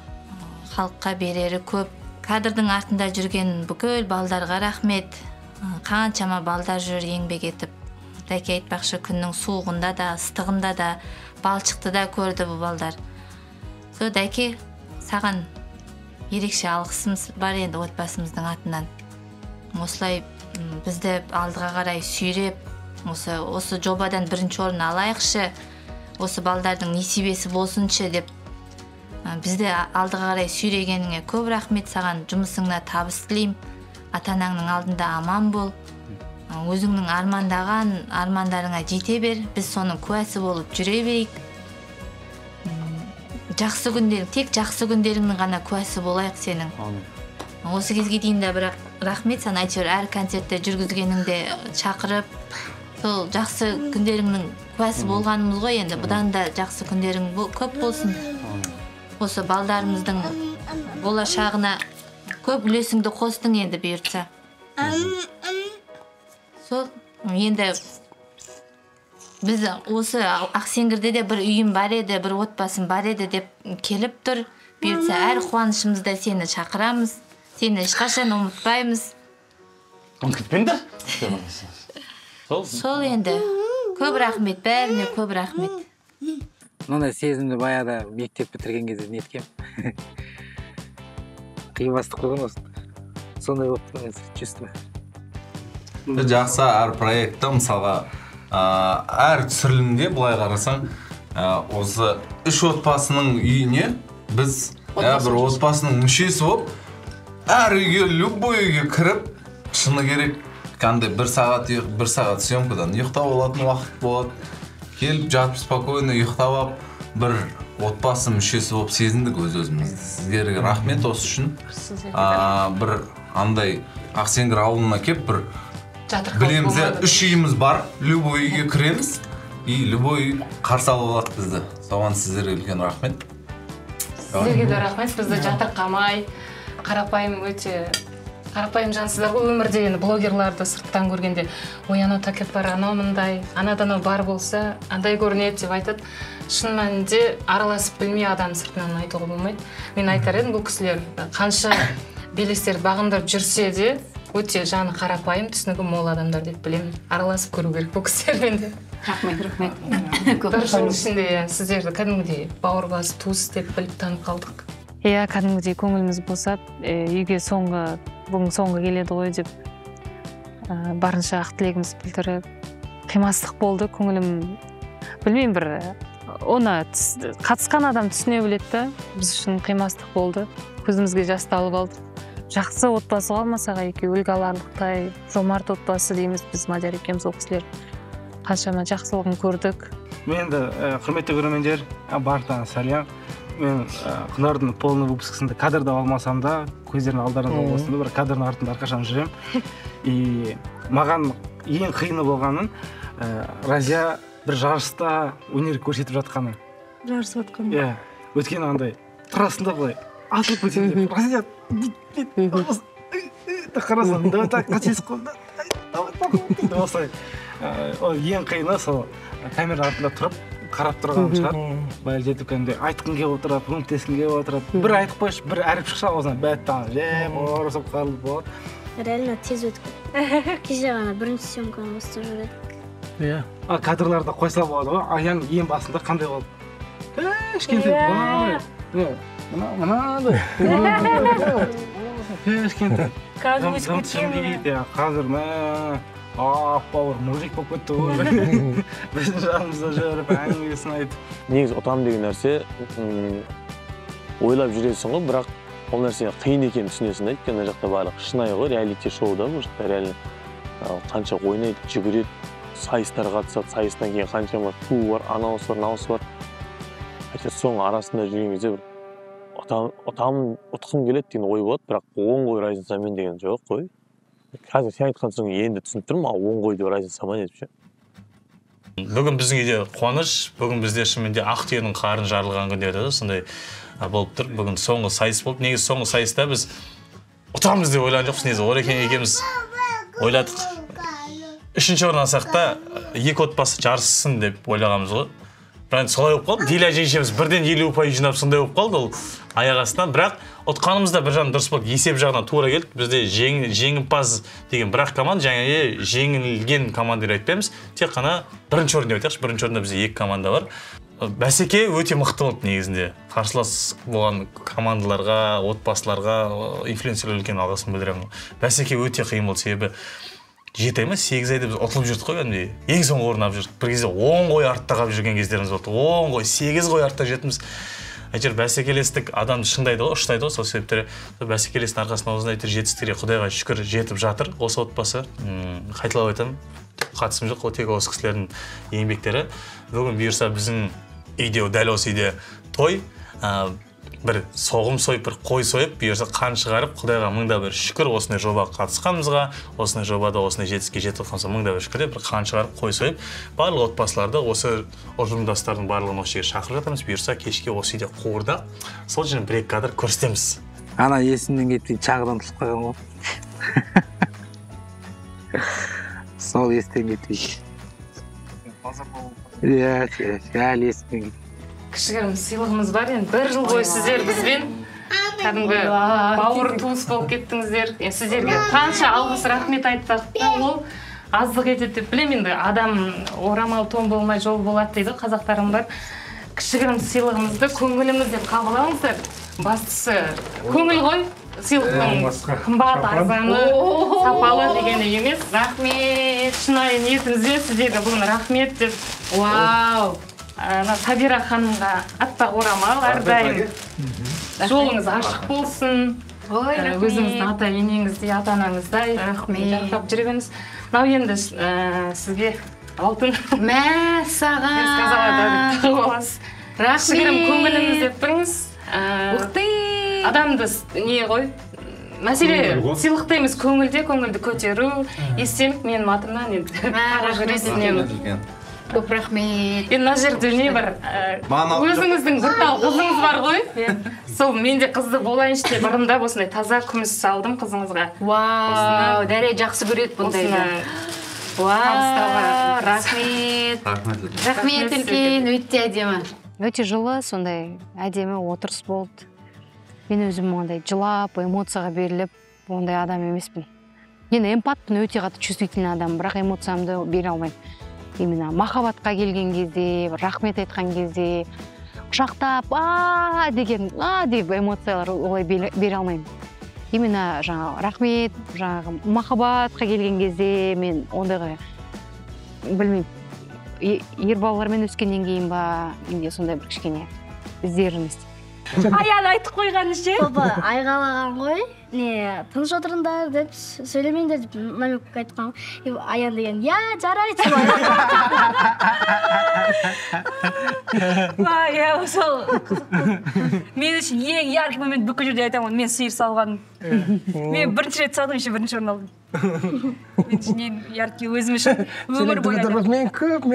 халыққа берері көп. Кадрдың артында жүрген бүкіл балдарға рахмет. Қаншама балдар жүр еңбек етіп. Дәке айтпақшы, күннің суығында да, ыстығында да, балшықты да көрді бұл балдар. Сол Дәке, саған ерекше алғысымыз бар енді отбасымыздың атынан. Осылай бізді алдыға қарай сүйреп, осы жобадан бірінші орын алайықшы, осы балдардың несібесі болсыншы деп бізді алдыға қарай сүйрегеніңе көп рахмет. Саған жұмысыңна табыс тілеймін. Ата-анаңның алдында аман бол. Өзіңнің армандаған армандарыңа жете бер. Біз соның куәсі болып жүре берейік. Тек жақсы күндеріңнің ғана куәсі болайық сенің. Осы кезге дейін де бірақ рахмет. Саған әйтеуір әр концертте жүргізгеніңде шақырып, сол жақсы күндеріңнің куәсі болғанымыз ғой. Енді бұдан да жақсы күндерің көп болсын. Осы балдарымыздың болашағына көп үлесіңді қостың енді бұйыртса. Сол енді біз осы Ақсеңгірде де бір үйім бар еді, бір отбасым бар еді деп келіп тұр. Бұйыртса әр қуанышымызда сені шақырамыз, сені ешқашан ұмытпаймыз. Ұмытпеңдер. Сол енді көп рахмет, бәріне көп рахмет. Мынандай сезімді баяда мектеп бітірген кезде неткем. Қиынбастық қойған осы. Сондай болып чувство. Жақсы әр проектті мысалға әр түсірілімде былай қарасаң, осы үш отбасының үйіне біз бір отбасының мүшесі болып, әр үйге, любой үйге кіріп, шыны керек, қандай бір сағат съемкадан ұйықтап алатын уақыт болады. Келіп жатып спокойно ұйықтап алып, бір отбасы мүшесі болып сезіндік өз-өзіміз. Сіздерге рахмет осы үшін. Бір андай Ақсеңгір ауылына кеп бір білеміз, үш үйіміз бар, любой үйге кіреміз, и любой үй қарсы алып алады бізді. Соған сіздерге үлкен рахмет. Сіздерге де рахмет, бізді жатырқамай, қарапайым өте қарапайым жансыздар ғой. Өмір деген блогерларды сырттан көргенде ой анау тәкаппар, анау мындай, анадан анау бар болса андай көрінеді деп айтады. Шын мәнінде араласып білмей адам сыртынан айтуға болмайды. Мен айтар едім, бұл кісілер қанша белестерді бағындырып жүрсе де өте жаны қарапайым, түсінігі мол адамдар деп білемін. Араласып көру керек бұл кісілермен де. Рахмет. Бір жыл ішінде сіздерді кәдімгідей бауыр басып туыс деп біліп танып қалдық. Иә, кәдімгідей көңіліміз босап, үйге бүгін соңғы келеді ғой деп барынша ақ тілегіміз білдіріп, қимастық болды. Көңілім білмеймін, бір оны қатысқан адам түсіне біледі. Біз үшін қимастық болды. Көзімізге жасты алып алдық. Жақсы отбасы қалмасаға екеуі үлгі аларлықтай жомарт отбасы дейміз біз Мадияр екеуміз. Ол кісілер қаншама жақсылығын көрдік. Мен де құрметті көрермендер, барлықтарыңа сәлем. Мен Құнардың полный выпускысында кадрда алмасам да, көздерінің алдарында болсын, бір кадрдың артында әрқашан жүрем. И маған ең қиыны болғанын Разия бір жарыста өнер көрсетіп жатқаны. Жарысып жатқаны. Иә, өйткені андай тұрасында былай атылып кетеді. Разия қарасаң, давай так, қателесіп қалды. Осылай. Ол ең қиыны сол камера артында тұрып қарап тұрған шығар. Былай жетіп кәдімгідей айтқың келіп отырады, көмектескің келіп отырады. Бір айтып қойшы, бір әріп шықса аузынан бәттан ұрысып қалып болады. Реально тез өтіп. Кеше ғана бірінші съемканы бастап жүредік. Иә. Кадрларда қойса болады ғой. Аян ең басында қандай болды? Кішкентай. Мынандай. Кішкентай. Қазір өсіп кеткен. Қазір бауыр мужик болып кетті ғой. Біздің жағымызда жүріп әңгімесін айтып. Негізі ұтам деген нәрсе ойлап жүресің ғой, бірақ ол нәрсе қиын екенін түсінесің да. Өйткені жақта барлық шынайы ғой, реалити шоуда бұл жақта реально қанша ойнайды, жүгіреді, сайыстар қатысады, сайыстан кейін қаншама ту бар, анауысы бар, мынауысы бар. Әйтеуір соның арасында жүрген кезде бір ұтқым келеді деген ой болады, бірақ оң қой разницамен деген жоқ қой. Қазір сен айтқан соң енді түсініп тұрмын, оң қой деп разницамен етіп ше. Бүгін біздің үйде қуаныш, бүгін бізде шынымен ақ түйенің қарын жарылған күн деді, сондай болып тұр. Бүгін соңғы сайыс болды. Негізі соңғы сайыста біз ұтамыз деп ойлаған жоқпыз. Негізі Орекең екеуміз ойладық. Үшінші орын алсақ та екі отбасы жарыссын деп ойлағанбыз ғой. Бірақ солай болып қалды. Диля жеңешеміз бірден 50% жинап сондай болып қалды ол аяқ астынан. Бірақ ұтқанымызда бір жағынан дұрыс болды. Есеп жағынан тура келді. Бізде жеңімпаз деген бір-ақ команда, және жеңілген команда деп айтпаймыз. Тек қана бірінші орын деп айтайықшы. Бірінші орында бізде екі команда бар. Бәсеке өте мықты болды негізінде. Қарсылас болған командаларға, отбасыларға, инфлюенсерлерге үлкен алғысын білдіремін. Бәсеке өте қиын болды, себебі 7 ай ма 8 айда біз ұтылып жүрдік қой, кәдімгідей. Ең соңғы орын алып жүрдік. Бір кезде 10 қой артта қалып жүрген кездеріміз болды. 10 қой, 8 қой артта жетіміз. Әйтеуір бәсекелестік адамды шыңдайды ғой, ұштайды ғой, сол себептері бәсекелестің арқасында осындай жетістіктерге Құдайға шүкір жетіп жатыр осы отбасы. Қайталап айтамын, қатысым жоқ, тек осы кісілердің еңбектері. Бүгін бұйырса біздің үйде, дәл осы үйде той, бір соғым сойып, бір қой сойып, бұйырса қан шығарып, Құдайға мыңда бір шүкір осындай жобаға қатысқанымызға, осындай жобада осындай жетістікке жетіп жатқанымызға мыңда бір шүкір деп, бір қан шығарып, қой сойып, барлық отбасыларды осы ұжымдастардың барлығын осы жерге шақырып жатырмыз. Бұйырса кешке осы үйде қуырда, сол жерден бір екі кадр көрсетеміз. Ана есімнен кетпей чағыдан түсіп қалған ғой. Сол естен кетпей. Иә, әлі есімнен кетпей. Кішігірім сыйлығымыз бар, енді бір жыл бойы сіздер бізбен кәдімгі бауыр туыс болып кеттіңіздер. Сіздерге қанша алғыс рахмет айтсақ та ол аздық етеді деп білемін. Енді адам орамал тон болмай жол болады дейді, қазақтарым бар. Кішігірім сыйлығымызды көңілімізден қабылдаңыздар. Бастысы көңіл ғой, сыйлықтың қымбат, арзаны, сапалы дегені емес. Рахмет, шынайы ниетіңізбен сіздерге бүгін рахмет деп. Вау! Сабира ханымға аппақ орамал әрдайым жолыңыз ашық болсын. Өзіңіздің ата енеңіздей, ата анаңыздай жақтап жүргеніз. Мынау енді сізге алтын. Мә, саған. Рахмет. Кішігірім көңіліңіз деп біріңіз. Адамды не ғой? Мәселе сыйлықта емес, көңілді көтеру, естелік менің атымнан енді қара жүресінен. Көп рахмет. Енді мына жерде не бар? Өзіңіздің бір тал қызыңыз бар ғой? Сол мен де қызды болайыншы деп ырымдап осындай таза күміс салдым қызыңызға. Вау, Дәрия жақсы көреді бұндайды. Вау, рахмет. Рахмет үлкен, өте әдемі. Өте жылы, сондай әдемі отырыс болды. Мен өзім ондай жылап, эмоцияға беріліп, ондай адам емеспін. Мен эмпатпын, өте қатты чувствительный адам, бірақ эмоциямды бере алмаймын. Именно махаббатқа келген кезде, рахмет айтқан кезде, құшақтап, деген, деп эмоциялар олай бере алмаймын. Именно жаңағы рахмет, жаңағы махаббатқа келген кезде мен ондайға білмеймін. Ер балалармен өскеннен кейін ба, менде сондай бір кішкене іздеріміз. Аян айтып қойған ше. Папа айғалаған ғой. Не, тыныш отырыңдар деп сөйлемеңдер деп намек айтқан. Аян деген, "Я, жарайды." Я сол. Мен үшін ең яркий момент бүкіл жерде айтамын, мен сиыр салғаным. Мен бірінші рет салдым, еще бірінші орын алдым. Мен үшін ең яркий өзім үшін өмір бойы. Мен көп.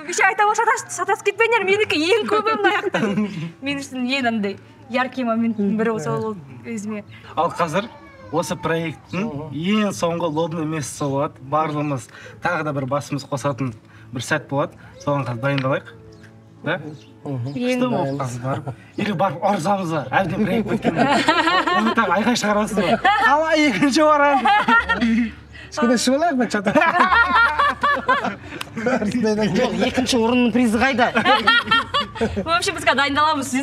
Еще айтамын, сатасып кетпеңдер, менікі ең көбі мынаяқта. Мен үшін ең андай яркий моменттің бірі сол өзіме. Ал қазір осы проекттің ең соңғы лобный месяцы болады. Барлығымыз тағы да бір басымыз қосатын бір сәт болады. Соған қазір дайындалайық. Да? Күшті болып қазір барып. Или барып ұрсамыз ба? Әбден проект біткенде. Оны тағы айқай шығарасыз ба? Қалай екінші барам? Кішкене шыбалайық ба чата? Жоқ, екінші орынның призі қайда? Вообще бізге дайындаламыз,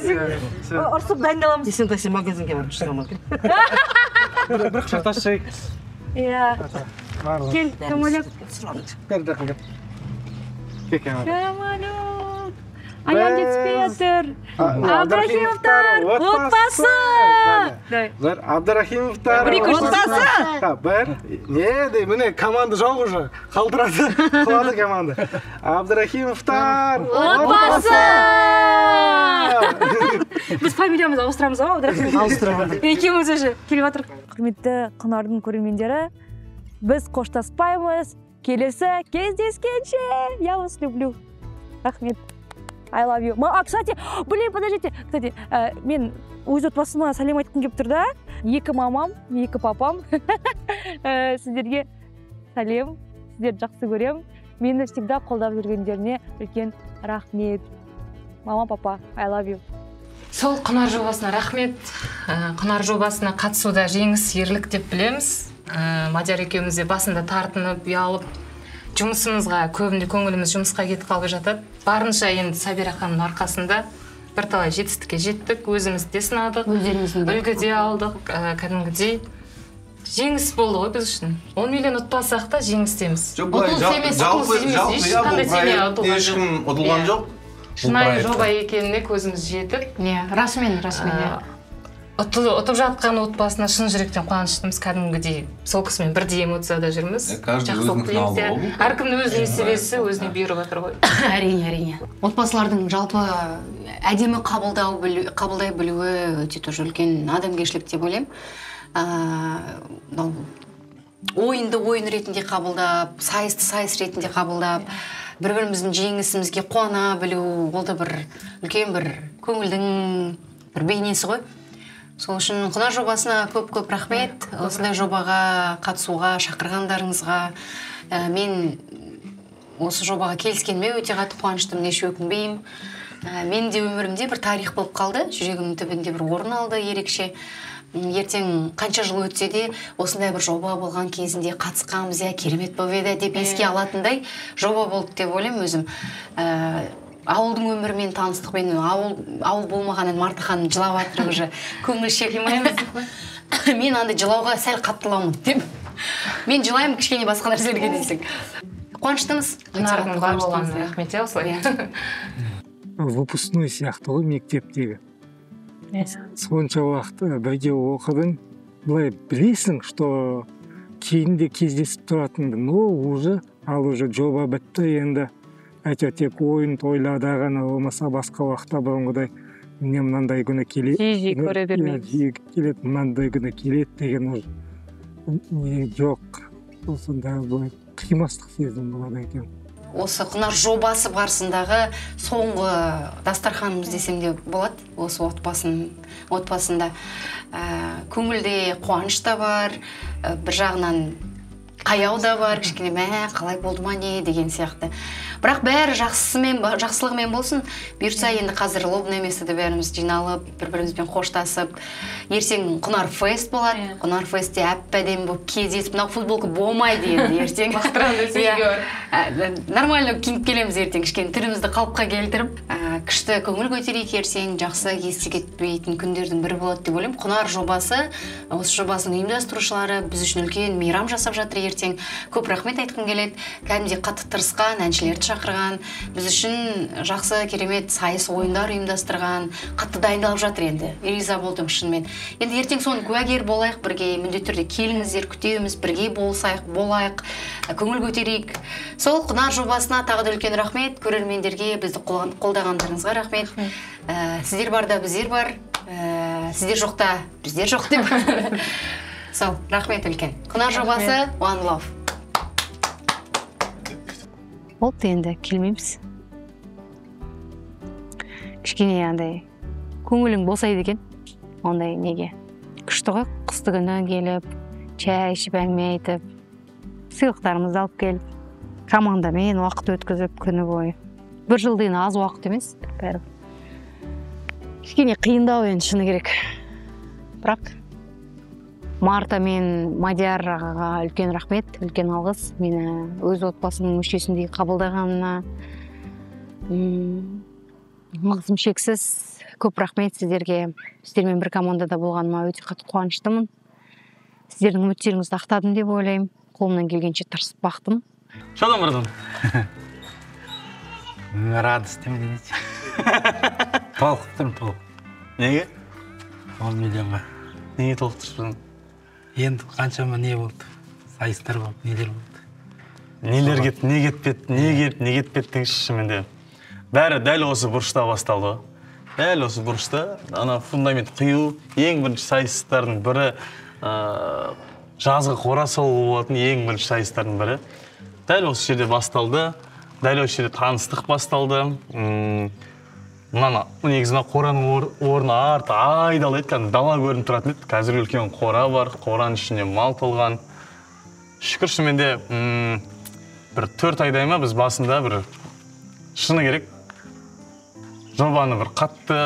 ұрсып дайындаламыз. Сен такси магазинге барып шығамын. Бір құшақтас шайық. Иә. Кел, Камалек. Камалек. Аян жетіспей жатыр. Абдрахимовтар, отбасы! Бір Абдрахимовтар, отбасы! Бір, міне команда жоқ уже, қалдырады, қалады команда. Абдрахимовтар, отбасы! Біз фамилиямызды ауыстырамыз ау, Абдрахимовтар? Ауыстырамыз. Екеуміз уже келіп жатыр. Құрметті Құнардың көрермендері, біз қоштаспаймыз. Келесі кездескенше. Я вас люблю. Рахмет. I love you. Кстати, подождите. Кстати, мен өз отбасыма сәлем айтқым келіп тұр да. 2 мамам, 2 папам. Сіздерге сәлем. Сіздерді жақсы көрем. Мені всегда қолдап жүргендеріне үлкен рахмет. Мама, папа, I love you. Сол Құнар жобасына рахмет. Құнар жобасына қатысуда жеңіс ерлік деп білеміз. Мадияр екеуміз де басында тартынып, ұялып, жұмысымызға көбінде көңіліміз жұмысқа кетіп қалып жатады. Барынша енді Сабира ханымның арқасында бірталай жетістікке жеттік, өзімізді де сынадық, үлгі де алдық, кәдімгідей жеңіс болды ғой біз үшін. 10 миллион ұтпасақ та жеңістеміз. Ешкім ұтылған жоқ. Шынайы жоба екеніне көзіміз жетіп. Расымен. Ұтып жатқан отбасына шын жүректен қуаныштымыз, кәдімгідей сол кісімен бірдей эмоцияда жүрміз. Әркімнің өз несібесі өзіне бұйырып жатыр ғой. Әрине. Отбасылардың жалпы әдемі қабылдай білуі өте тоже үлкен адамгершілік деп ойлаймын. Ойынды ойын ретінде қабылдап, сайысты сайыс ретінде қабылдап, бір-біріміздің жеңісімізге қуана білу, ол да бір үлкен бір көңілдің бір бейнесі ғой. Сол үшін Құнар жобасына көп рахмет. Осындай жобаға қатысуға шақырғандарыңызға. Мен осы жобаға келіскеніме өте қатты қуаныштымын, еш өкінбеймін. Мен де өмірімде бір тарих болып қалды. Жүрегімнің түбінде бір орын алды ерекше. Ертең қанша жыл өтсе де осындай бір жоба болған кезінде қатысқанбыз, керемет болып еді деп еске алатындай жоба болды деп ойлаймын өзім. Ауылдың өмірімен таныстық, мен ауыл болмағанын Марта ханым жылап жатыр уже, көңіл шекілмаймыз. Мен андай жылауға сәл қаттыламын деп. Мен жылаймын кішкене басқа нәрселерге дейсің. Қуаныштымыз. Құнардың бар болғанына рахмет осылай. Выпускной сияқты ғой мектептегі. Сонша уақыт бірге оқыдың, былай білесің, что кейінде кездесіп тұратынды, но уже жоба бітті енді. Әйтеуір тек ойын тойларда ғана болмаса басқа уақытта бұрынғыдай міне мынандай күні келеді. Жиі көре бермейміз. Жиі келеді, мынандай күні келеді деген жоқ. Сонда қимастық сезім болады екен. Осы құнар жобасы барысындағы соңғы дастарханымыз десем де болады. Осы отбасында көңілде қуаныш та бар, бір жағынан қаяу да бар, кішкене қалай болды ма не деген сияқты. Бірақ бәрі жақсылығымен болсын. Бұйыртса енді қазір лобное местода бәріміз жиналып, бір-бірімізбен қоштасып, ертең Құнар фест болады. Құнар фестте әп-әдемі болып кездесіп, мынау футболка болмайды енді ертең. Нормально киініп келеміз ертең, кішкене түрімізді қалыпқа келтіріп, күшті көңіл көтерейік ертең, жақсы есте кетпейтін күндердің бірі болады деп ойлаймын. Құнар жобасы, осы жобасының ұйымдастырушылары біз үшін үлкен мейрам жасап жатыр ертең. Көп рахмет айтқым келеді. Кәдімгідей қатты тырысқан, әншілерді шақырған, біз үшін жақсы керемет сайыс ойындар ұйымдастырған, қатты дайындалып жатыр енді. Риза болдым шынымен. Енді ертең соның куәгер болайық, бірге міндетті түрде келіңіздер, күтеміз, бірге болайық, көңіл көтерейік. Сол Құнар жобасына тағы да үлкен рахмет, көрермендерге, бізді қолдағандарыңызға рахмет. Сіздер барда біздер бар, сіздер жоқта біздер жоқ деп. Сол, рахмет үлкен. Құнар жобасы One Love. Болды енді, келмейміз. Кішкене андай көңілің болсайды екен, ондай неге. Күшті ғой, қысты күні келіп, чай ішіп әңгіме айтып, сыйлықтарымызды алып келіп, командамен уақыт өткізіп күні бойы. Бір жылдың аз уақыт емес, бәрі. Кішкене қиындау енді шыны керек. Бірақ Марта мен Мадияр ағаға үлкен рахмет, үлкен алғыс. Мені өз отбасының мүшесіндей қабылдағанына алғысым шексіз. Көп рахмет сіздерге. Сіздермен бір командада болғаныма өте қатты қуаныштымын. Сіздердің үміттеріңізді ақтадым деп ойлаймын. Қолымнан келгенше тырысып бақтым. Шадан бардым. Радостым дейміз. Толқып тұрмын, толық. Неге? 10 миллионға. Неге толқып тұрсың? Енді қаншама не болды, сайыстар болды, нелер болды. Нелер кетті, не кетпеді, не кетпеді деңізші шынымен. Бәрі дәл осы бұрышта басталды. Дәл осы бұрышта, ана фундамент құю, ең бірінші сайыстардың бірі, жазғы қора салу болатын ең бірінші сайыстардың бірі. Дәл осы жерде басталды, дәл осы жерде таныстық басталды. Негізі қораның орны арты айдалы еді, дала көрініп тұратын еді. Қазір үлкен қора бар, қораның ішіне мал толған. Шүкір шыныменде бір 4 айдай ма біз басында бір шыны керек жобаны бір қатты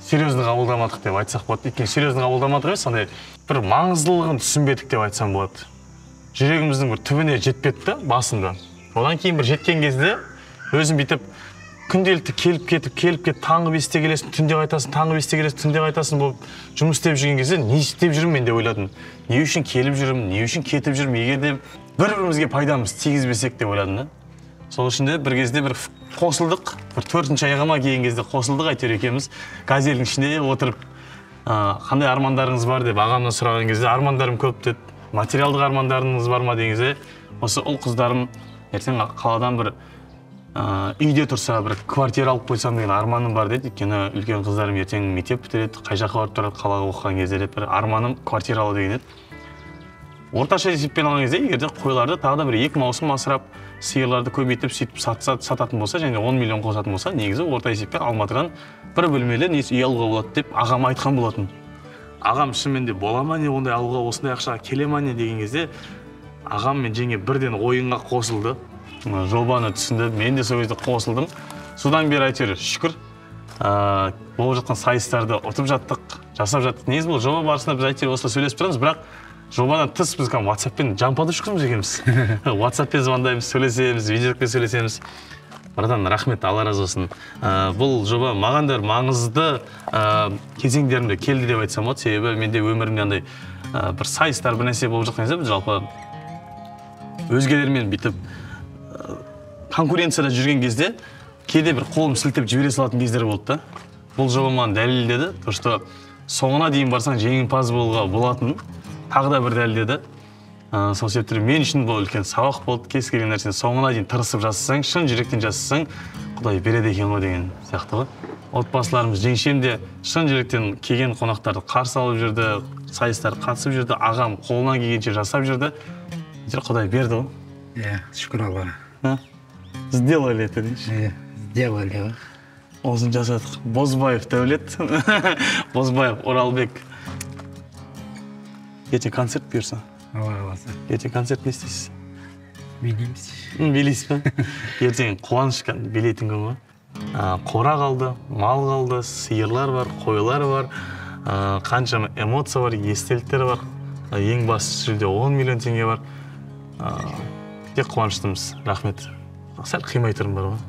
серьезный қабылдамадық деп айтсақ болады. Өйткені серьезный қабылдамадық емес, сондай бір маңыздылығын түсінбедік деп айтсам болады. Жүрегіміздің бір түбіне жетпеді басында. Одан кейін бір жеткен кезде өзім бүйтіп күнделікті келіп таңғы 5-те келесің, түнде қайтасың, таңғы 5-те келесің, түнде қайтасың болып жұмыс істеп жүрген кезде не істеп жүрмін мен деп ойладым. Не үшін келіп жүрмін, не үшін кетіп жүрмін, егер де бір-бірімізге пайдамыз тигізбесек деп ойладым да. Сол үшін де бір кезде бір қосылдық, бір 4-ші айғама келген кезде қосылдық әйтеуір екеуміз газельдің ішінде отырып, қандай армандарыңыз бар деп ағамнан сұраған кезде армандарым көп деді. Материалдық армандарыңыз бар ма деген кезде, осы ұл қыздарым ертең қаладан бір үйде тұрса, бір квартира алып қойсам деген арманым бар деді. Өйткені үлкен қыздарым ертең мектеп бітіреді, қай жаққа барып тұрады, қалаға оқыған кезде бір арманым квартира алу деген еді. Орташа есеппен алған кезде, егер де қойларды тағы да бір 2 маусым асырап, сиырларды көбейтіп, сөйтіп сататын болса, және 10 миллион қосатын болса, негізі орта есеппен Алматыдан бір бөлмелі үй алуға болады деп ағам айтқан болатын. Ағам шынымен де бола ма не ондай алуға, осындай ақшаға келе ма не деген кезде, ағам мен жеңге бірден ойынға қосылды. Жобаны түсінді, мен де сол кезде қосылдым. Содан бері әйтеуір шүкір болып жатқан сайыстарды ұтып жаттық, жасап жаттық. Негізі бұл жоба барысында біз әйтеуір осылай сөйлесіп тұрмыз, бірақ жобадан тыс біз WhatsApp-пен жампады шыққымыз екенбіз. WhatsApp-пен звондаймыз, сөйлесеміз, видеопен сөйлесеміз. Братан, рахмет, Алла разы болсын. Бұл жоба маған да маңызды кезеңдерімде келді деп айтсам болады, себебі менде өмірімде андай бір сайыстар бір нәрсе болып жатқан кезде, жалпы өзгелермен бүйтіп конкуренцияда жүрген кезде кейде бір қолым сілтеп жібере салатын кездер болды да. Бұл жоба маған дәлелдеді, то что соңына дейін барсаң жеңімпаз болуға болатын, тағы да бір дәлелдеді. Сол себептен мен үшін бұл үлкен сабақ болды. Кез келген нәрсені соңына дейін тырысып жасасаң, шын жүректен жасасаң, Құдай береді екен ғой деген сияқты ғой. Отбасыларымыз жеңшем де шын жүректен келген қонақтарды қарсы алып жүрді, сайыстар қатысып жүрді, ағам қолынан келгенше жасап жүрді. Құдай берді ғой. Иә, шүкір Аллаға. Сделали это, дейші. Сделали. Осын жасадық. Бозбаев Дәулет, Бозбаев Оралбек. Ертең концерт бұйырса. Ертең концерт не істейсіз? Билейміз. Билейсіз ба? Ертең қуаныш билейтін күн ғой. Қора қалды, мал қалды, сиырлар бар, қойлар бар, қаншама эмоция бар, естеліктер бар. Ең басты жүлде 10 миллион теңге бар. Тек қуаныштымыз. Рахмет. Сәл қимай тұрым бар ғой.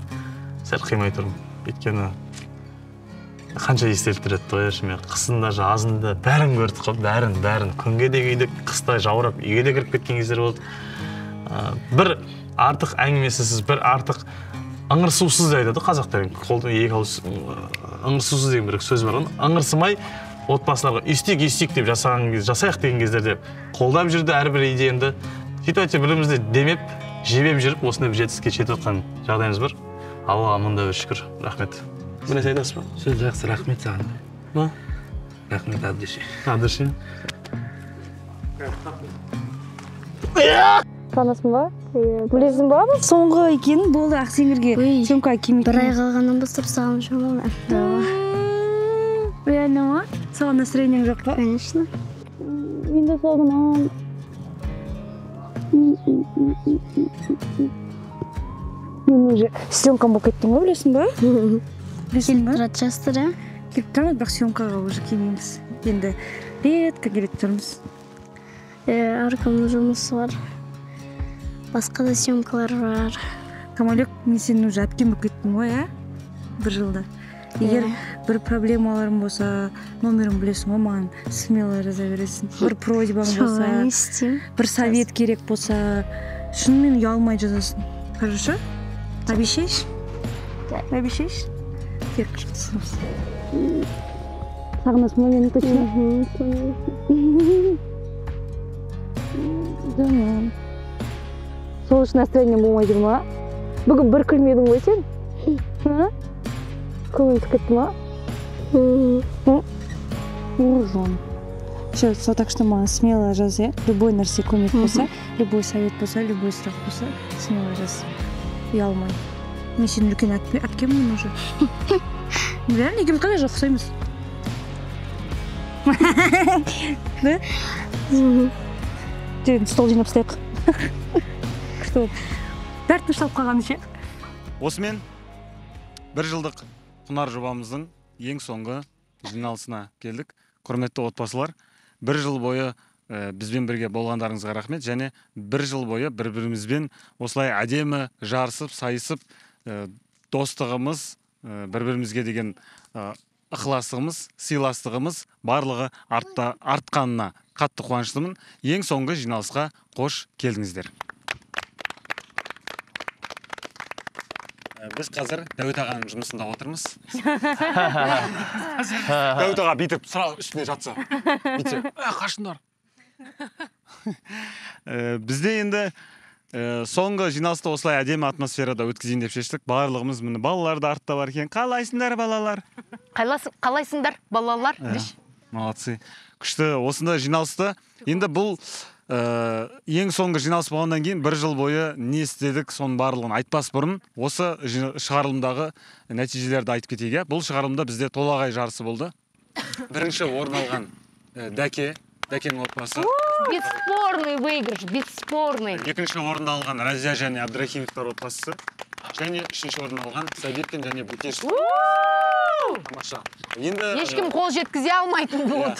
Сәл қимай тұрым. Өйткені қанша естеліктер өтті ғой, мен қысында, жазында бәрін көрдік қой, бәрін. Күнге де күйдік, қыста жаурап, үйге де кіріп кеткен кездер болды. Бір артық әңгімесіз, бір артық ыңырсусыз айтады қазақтар. Қолда екі ауыз ыңырсусыз деген бір сөз бар ғой. Ыңырсымай отбасыларға үйстек деп жасайық деген кездерде қолдап жүрді әрбір идеямды. Сөйтіп бірімізді демеп, жебеп жүріп, осындай бір жетістікке жетіп жатқан жағдайымыз бар. Аллаға мында бір шүкір. Рахмет. Бір нәрсе айтасыз ба? Сөз жақсы, рахмет саған. Ма? Рахмет Абдеші. Абдеші. Танысың ба? Білесің ба? Соңғы екенін болды Ақсеңгірге съемка киім. Бір ай қалғаннан бастап саған шамамен. Реально ма? Саған настроениең жоқ па? Конечно. Мен де сағынам. Мен уже съемкам болып кеттім ғой, білесің ба? Білесің ба? Келіп жастыр, ә? Келіп тұрмыз, бірақ съемкаға уже келмейміз. Енді ретко келіп тұрмыз. Әркімнің жұмысы бар. Басқа да съемкалар бар. Камалек, мен сені уже әпкем болып кеттім ғой, ә? Бір жылда. Егер бір проблемаларым болса, номерім білесің ғой, маған смело жаза бересің. Бір просьбаң болса, бір совет керек болса, шынымен ұялмай жазасың. Хорошо? Обещаешь? Обещаешь? Тек шығысымыз. Сағынасың ба мені точно? Сол үшін настроением болмай жүр ма? Бүгін бір күлмедің ғой сен? Көңіл кетті ма? Ужон. Все, так что маған смело жаз, любой нәрсе көмек болса, любой совет болса, любой сұрақ болса, смело жаз. Ұялмай. Мен сенің үлкен әпкеммін уже. Реально, екеуміз қандай жоқ ұқсаймыз? Да? Стол жинап тастайық. Күшті болып. Бәрі тынышталып қалғаны ше? Осымен бір жылдық Құнар жобамыздың ең соңғы жиналысына келдік. Құрметті отбасылар, бір жыл бойы бізбен бірге болғандарыңызға рахмет, және бір жыл бойы бір-бірімізбен осылай әдемі жарысып, сайысып, достығымыз, бір-бірімізге деген ықыластығымыз, сыйластығымыз барлығы артқанына қатты қуаныштымын. Ең соңғы жиналысқа қош келдіңіздер. Біз қазір Дәуіт ағаның жұмысында отырмыз. Дәуіт аға бүйтіп сразу үстіне жатса. Бүйтсе, қашындар. Бізде енді соңғы жиналысты осылай әдемі атмосферада өткізейін деп шештік. Барлығымыз міне балалар да артта бар екен. Қалайсыңдар балалар? Қалайсыңдар балалар? Молодцы. Күшті. Осында жиналысты. Енді бұл ең соңғы жиналыс болғаннан кейін бір жыл бойы не істедік, соның барлығын айтпас бұрын осы шығарылымдағы нәтижелерді айтып кетейік. Бұл шығарылымда бізде толағай жарысы болды. Бірінші орын алған Дәкенің отбасы. Бесспорный выигрыш, бесспорный. Екінші орын алған Разия және Абдрахимовтар отбасы. Және үшінші орын алған Сәбиткен және Бутешев. Тамаша. Ешкім қол жеткізе алмайтын болды.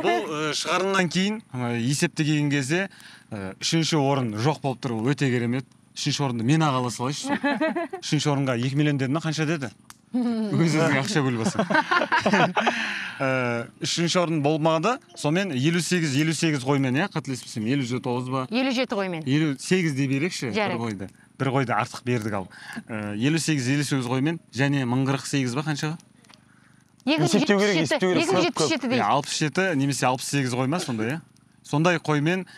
Бұл шығарылымнан кейін есепті келген кезде үшінші орын жоқ болып тұр, өте керемет. Үшінші орынды мен ағала салайшы. Үшінші орынға 2 миллион деді ме, қанша деді? Өзіңіздің ақша бөлбасы. Үшінші орын болмады, сонымен 58 қоймен, қателеспесем, 59 ба? 57 қоймен. 58 де берекші, бір қойды. Бір қойды артық бердік ал. 58 қоймен, және 1048 ба, қаншаға? 277 дейді. 67 немесе 68 қойма, сондай, Сондай қоймен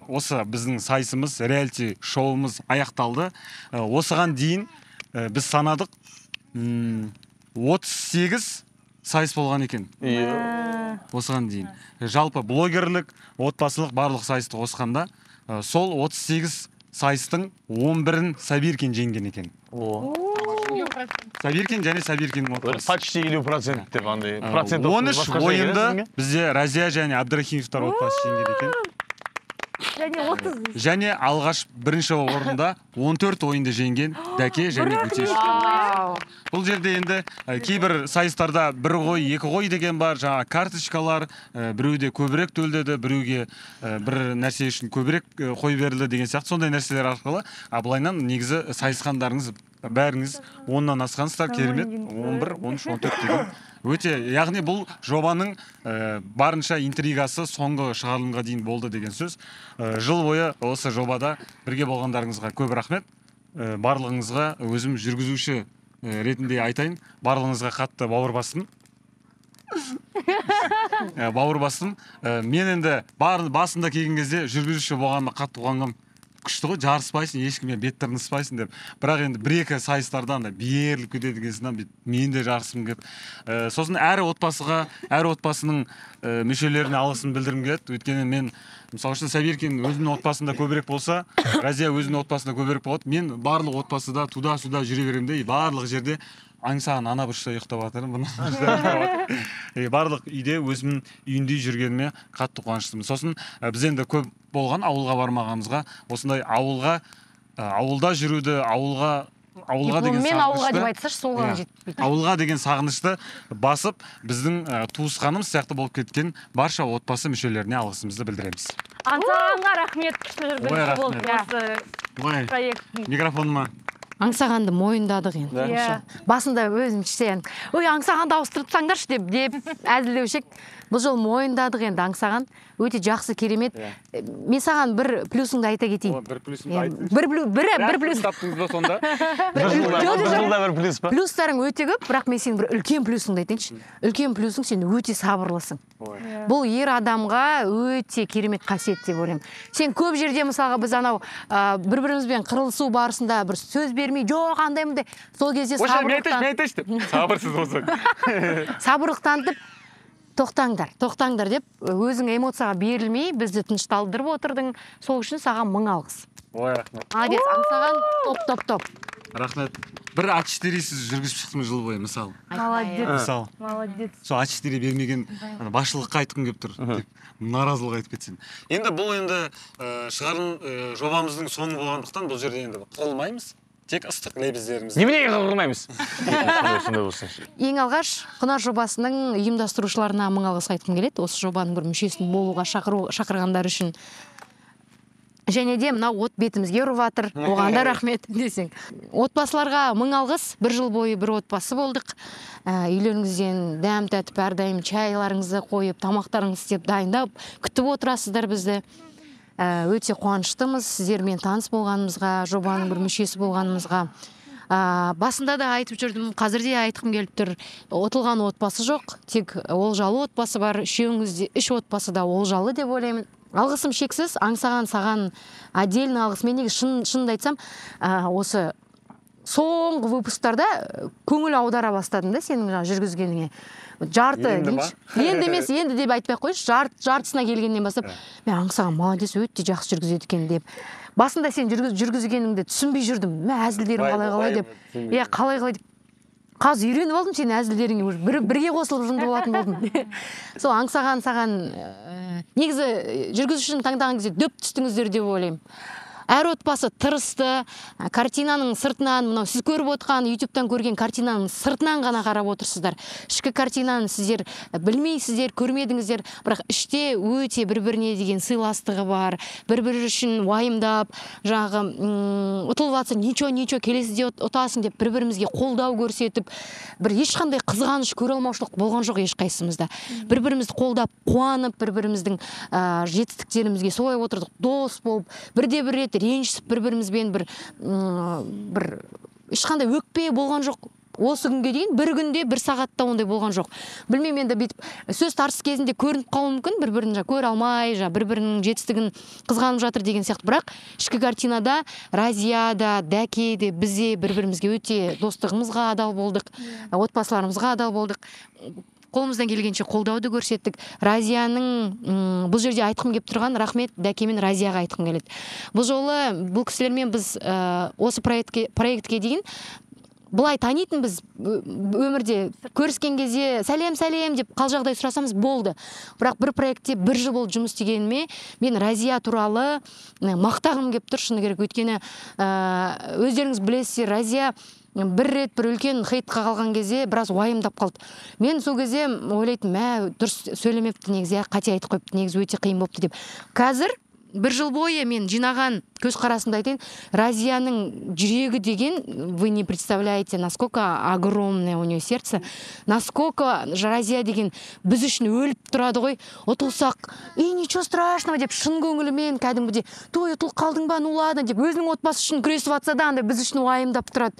осы біздің сайысымыз, реалити шоуымыз аяқталды. Осыған дейін біз санадық 38 сайыс болған екен. Осыған дейін. Жалпы блогерлік, отбасылық барлық сайысты қосқанда сол 38 сайыстың 11-ін Сабиркин жеңген екен. Сабиркин және Сабиркиннің отбасы. Почти 50% деп андай процент. 13 ойынды бізде Разия және Абдрахимовтар отбасы жеңген екен. Және алғаш бірінші орында 14 ойынды жеңген Дәке және Бөтеш. Бұл жерде енді кейбір сайыстарда бір қой, екі қой деген бар, жаңа карточкалар, біреуде көбірек төлдеді, біреуге бір нәрсе үшін көбірек қой берілді деген сияқты сондай нәрселер арқылы, былайынан негізі сайысқандарыңыз бәріңіз 10-нан асқансыздар, керемет, 11, 13, 14 деген. Өте, яғни бұл жобаның барынша интригасы соңғы шығарылымға дейін болды деген сөз. Жыл бойы осы жобада бірге болғандарыңызға көп рахмет. Барлығыңызға өзім жүргізуші ретінде айтайын, барлығыңызға қатты бауыр бастым. Бауыр бастым. Мен енді басында келген кезде жүргізуші болғаныма қатты қуанғам. Күшті ғой, жарыспайсың, ешкімге бет тырныспайсың деп. Бірақ енді бір-екі сайыстардан да беріліп кетеді екенсінен мен де жарысым кеп. Сосын әр отбасыға, әр отбасының мүшелеріне алғысын білдіргім келеді. Өйткені мен, мысалы үшін Сабиркин өзінің отбасында көбірек болса, Разия өзінің отбасында көбірек болады. Мен барлық отбасыда туда-суда жүре беремін, барлық жерде аңсаған ана бұрышта ұйықтап жатырмын. Барлық үйде өзімнің үйінде жүргеніме қатты қуаныштымын. Сосын біз енді көп болған ауылға бармағанымызға, осындай ауылда жүруді, ауылға деген мен ауылға деп айтсашы, сол ғана жетпейді. Ауылға деген сағынышты басып, біздің туысқанымыз сияқты болып кеткен барша отбасы мүшелеріне алғысымызды білдіреміз. Аңсағанға рахмет, күшті жүргізуші болды. Микрофоныма. Аңсағанды мойындадық енді. Басында өзім іштен, ой, аңсағанды ауыстырып тастаңдаршы деп әзілдеушек. Бұл жол мойындадық енді аңсаған. Өте жақсы, керемет. Мен саған бір плюсыңды айта кетейін. Бір плюсыңды айтыңыз. Бір плюс. Таптыңыз ба сонда? Жылда бір плюс па? Плюстарың өте көп, бірақ мен сенің бір үлкен плюсыңды айтайыншы. Үлкен плюсың, сен өте сабырлысың. Бұл ер адамға өте керемет қасиет деп ойлаймын. Сен көп жерде мысалға біз анау бір-бірімізбен қырылысу барысында бір сөз бермей, жоқ андаймын де, сол кезде сабырлық танытып, тоқтаңдар деп, өзің эмоцияға берілмей, бізді тынышталдырып отырдың. Сол үшін саған 1000 алғыс. Ой, рахмет. Молодец, аңсаған топ. Рахмет. Бір А4 сіз жүргізіп шықтым жыл бойы, мысалы. Молодец. Сол А4 бермеген басшылыққа айтқым келіп тұр, деп наразылық айтып кетсем. Енді бұл енді шығарылым жобамыздың соңы болғандықтан бұл жерде енді қылмаймыз. Тек ыстық лебіздеріміз. Неменеге қылмаймыз? Ең алғаш Құнар жобасының ұйымдастырушыларына 1000 алғыс айтқым келеді. Осы жобаның бір мүшесін болуға шақырғандар үшін. Және де мынау от бетімізге ұрып жатыр. Оған да рахмет десең. Отбасыларға 1000 алғыс. Бір жыл бойы бір отбасы болдық. Үйлеріңізден дәм татып, әрдайым чайларыңызды қойып, тамақтарыңызды істеп дайындап, күтіп отырасыздар бізді. Өте қуаныштымыз сіздермен таныс болғанымызға, жобаның бір мүшесі болғанымызға. Басында да айтып жүрдім, қазірде айтқым келіп тұр. Отылған отбасы жоқ, тек олжалы отбасы бар. Үшеуіңізде 3 отбасы да олжалы деп ойлаймын. Алғысым шексіз, аңсаған саған отдельно алғыс. Мен неге шынымды айтсам, осы соңғы выпусктарда көңіл аудара бастадым да сенің жүргізгеніңе. Енді деп айтпай қойшы, жартысына келгеннен бастап, мен аңсаған молодец, өте жақсы жүргізеді екен деп. Басында сен жүргізгеніңді түсінбей жүрдім. Мен әзілдерің қалай деп. Қалай деп. Қазір үйреніп алдым сен әзілдеріңе, бірге қосылып жынды болатын болдым. Сол аңсаған саған негізі жүргізушінің таңдаған кезде дөп түстіңіздер деп ойлаймын. Әр отбасы тырысты, картинаның сыртынан, мынау сіз көріп отқан, YouTube-тан көрген картинаның сыртынан ғана қарап отырсыздар. Ішкі картинаны сіздер білмейсіздер, көрмедіңіздер, бірақ іште өте бір-біріне деген сыйластығы бар. Бір-бірі үшін уайымдап, жағы ұтылып жатса, ничего, келесіде ұтасың деп бір-бірімізге қолдау көрсетіп, бір ешқандай қызғаныш, көре алмаушылық болған жоқ ешқайсымызда. Бір-бірімізді қолдап, қуанып, бір-біріміздің жетістіктерімізге солай отырдық, дос болып, бірде-бір рет ренжісіп бір-бірімізбен бір ешқандай өкпе болған жоқ. Осы күнге дейін бір күнде бір сағатта ондай болған жоқ. Білмеймін енді бүйтіп сөз тартыс кезінде көрініп қалуы мүмкін, бір-бірін көре алмай, бір-бірінің жетістігін қызғанып жатыр деген сияқты. Бірақ ішкі картинада Разия да, Дәке де, біз де бір-бірімізге өте достығымызға адал болдық, отбасыларымызға адал болдық. қолымыздан келгенше қолдауды көрсеттік. Разияның бұл жерде айтқым келіп тұрған, рахмет Дәке мен Разияға айтқым келеді. Бұл жолы бұл кісілермен біз осы проектке дейін былай танитын біз өмірде көріскен кезде сәлем деп қал жағдай сұрасамыз болды. Бірақ бір проектте 1 жыл болды жұмыс істегеніме мен Разия туралы мақтағым келіп тұр, шыны керек. Өйткені өздеріңіз білесіздер, Разия бір рет бір үлкен хейтқа қалған кезде біраз уайымдап қалды. Мен сол кезде ойлайтын, дұрыс сөйлемепті негізі, қате айтып қойыпты, негізі өте қиын болыпты деп. Қазір 1 жыл бойы мен жинаған көзқарасымды айтайын, Разияның жүрегі деген, вы не представляете, насколько огромное у нее сердце, насколько Разия деген біз үшін өліп тұрады ғой, ұтылсақ, ничего страшного деп шын көңілімен кәдімгідей, той ұтылып қалдың ба, ну ладно деп өзінің отбасы үшін күресіп жатса да, андай біз үшін уайымдап тұрады.